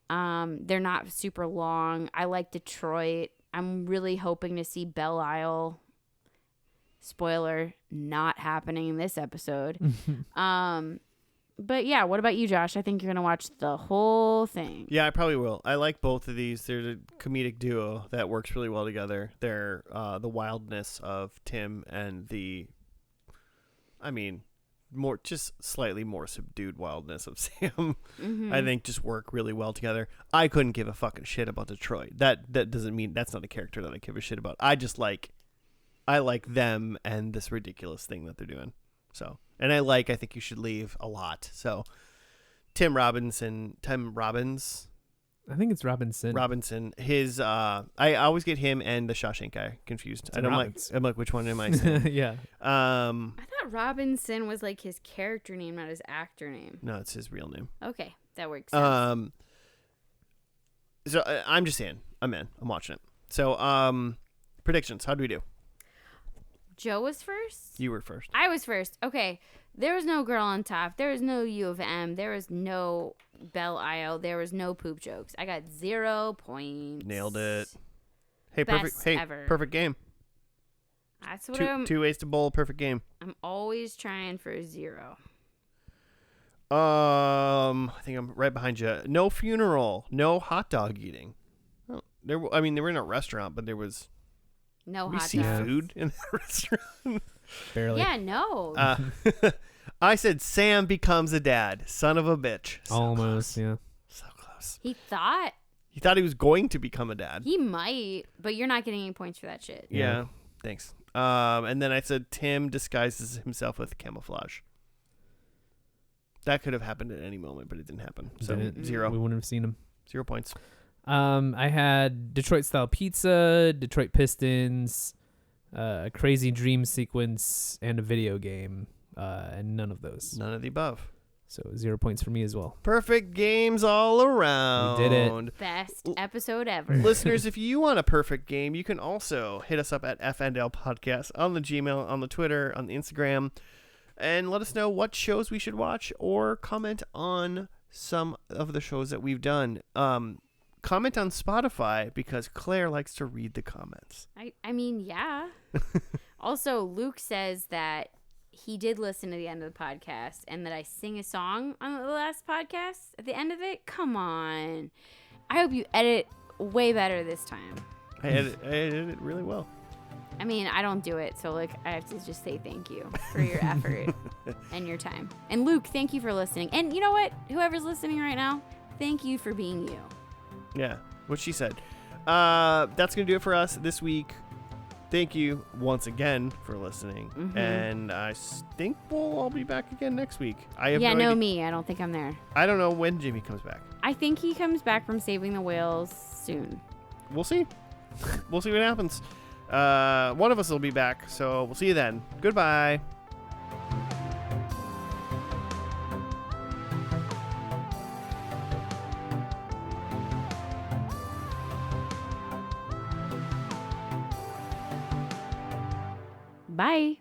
They're not super long. I like Detroit. I'm really hoping to see Belle Isle. Spoiler, not happening in this episode. But yeah, what about you, Josh? I think you're going to watch the whole thing. Yeah, I probably will. I like both of these. They're a comedic duo that works really well together. They're the wildness of Tim and the I mean, just slightly more subdued wildness of Sam, Mm-hmm. I think just work really well together. I couldn't give a fucking shit about Detroit. That doesn't mean that's not a character that I give a shit about. I like them and this ridiculous thing that they're doing. So, and I think you should leave a lot. So, Tim Robbins, I think it's Robinson. His I always get him and the Shawshank guy confused. It's I'm like, which one am I saying? Yeah. I thought Robinson was like his character name, not his actor name. No, it's his real name. Okay, that works. So I'm just saying, I'm in. I'm watching it. So predictions. How do we do? Joe was first? You were first. I was first. Okay. There was no girl on top. There was no U of M. There was no Belle Isle. There was no poop jokes. I got 0 points. Nailed it. Hey, Best perfect. Hey, ever. Perfect game. That's what Two ways to bowl. Perfect game. I'm always trying for 0. I think I'm right behind you. No funeral. No hot dog eating. Oh, they were in a restaurant, but there was No we hot see dogs. food in the restaurant. Barely. Yeah, no. I said Sam becomes a dad. Son of a bitch. So Almost, close. yeah. So close. He thought He thought he was going to become a dad. he might, but you're not getting any points for that shit. Yeah. Thanks. And then I said Tim disguises himself with camouflage. That could have happened at any moment, but it didn't happen. So Didn't. 0. We wouldn't have seen him. 0 points. I had Detroit style pizza, Detroit Pistons, a crazy dream sequence, and a video game. And none of those. None of the above. So 0 points for me as well. Perfect games all around. We did it. Best episode ever. Listeners, if you want a perfect game, you can also hit us up at FNL Podcast on the Gmail, on the Twitter, on the Instagram, and let us know what shows we should watch or comment on some of the shows that we've done. Comment on Spotify because Claire likes to read the comments. I mean, yeah. Also, Luke says that he did listen to the end of the podcast and that I sing a song on the last podcast at the end of it. Come on. I hope you edit way better this time. I edited it really well. I mean, I don't do it, so like I have to just say thank you for your effort and your time. And Luke, thank you for listening. And you know what? Whoever's listening right now, thank you for being you. Yeah, what she said. That's going to do it for us this week. Thank you once again for listening. Mhm. And I think we'll all be back again next week. I have Yeah, no no, idea. me. I don't think I'm there. I don't know when Jimmy comes back. I think he comes back from saving the whales soon. We'll see. We'll see what happens. One of us will be back, so we'll see you then. Goodbye. Bye.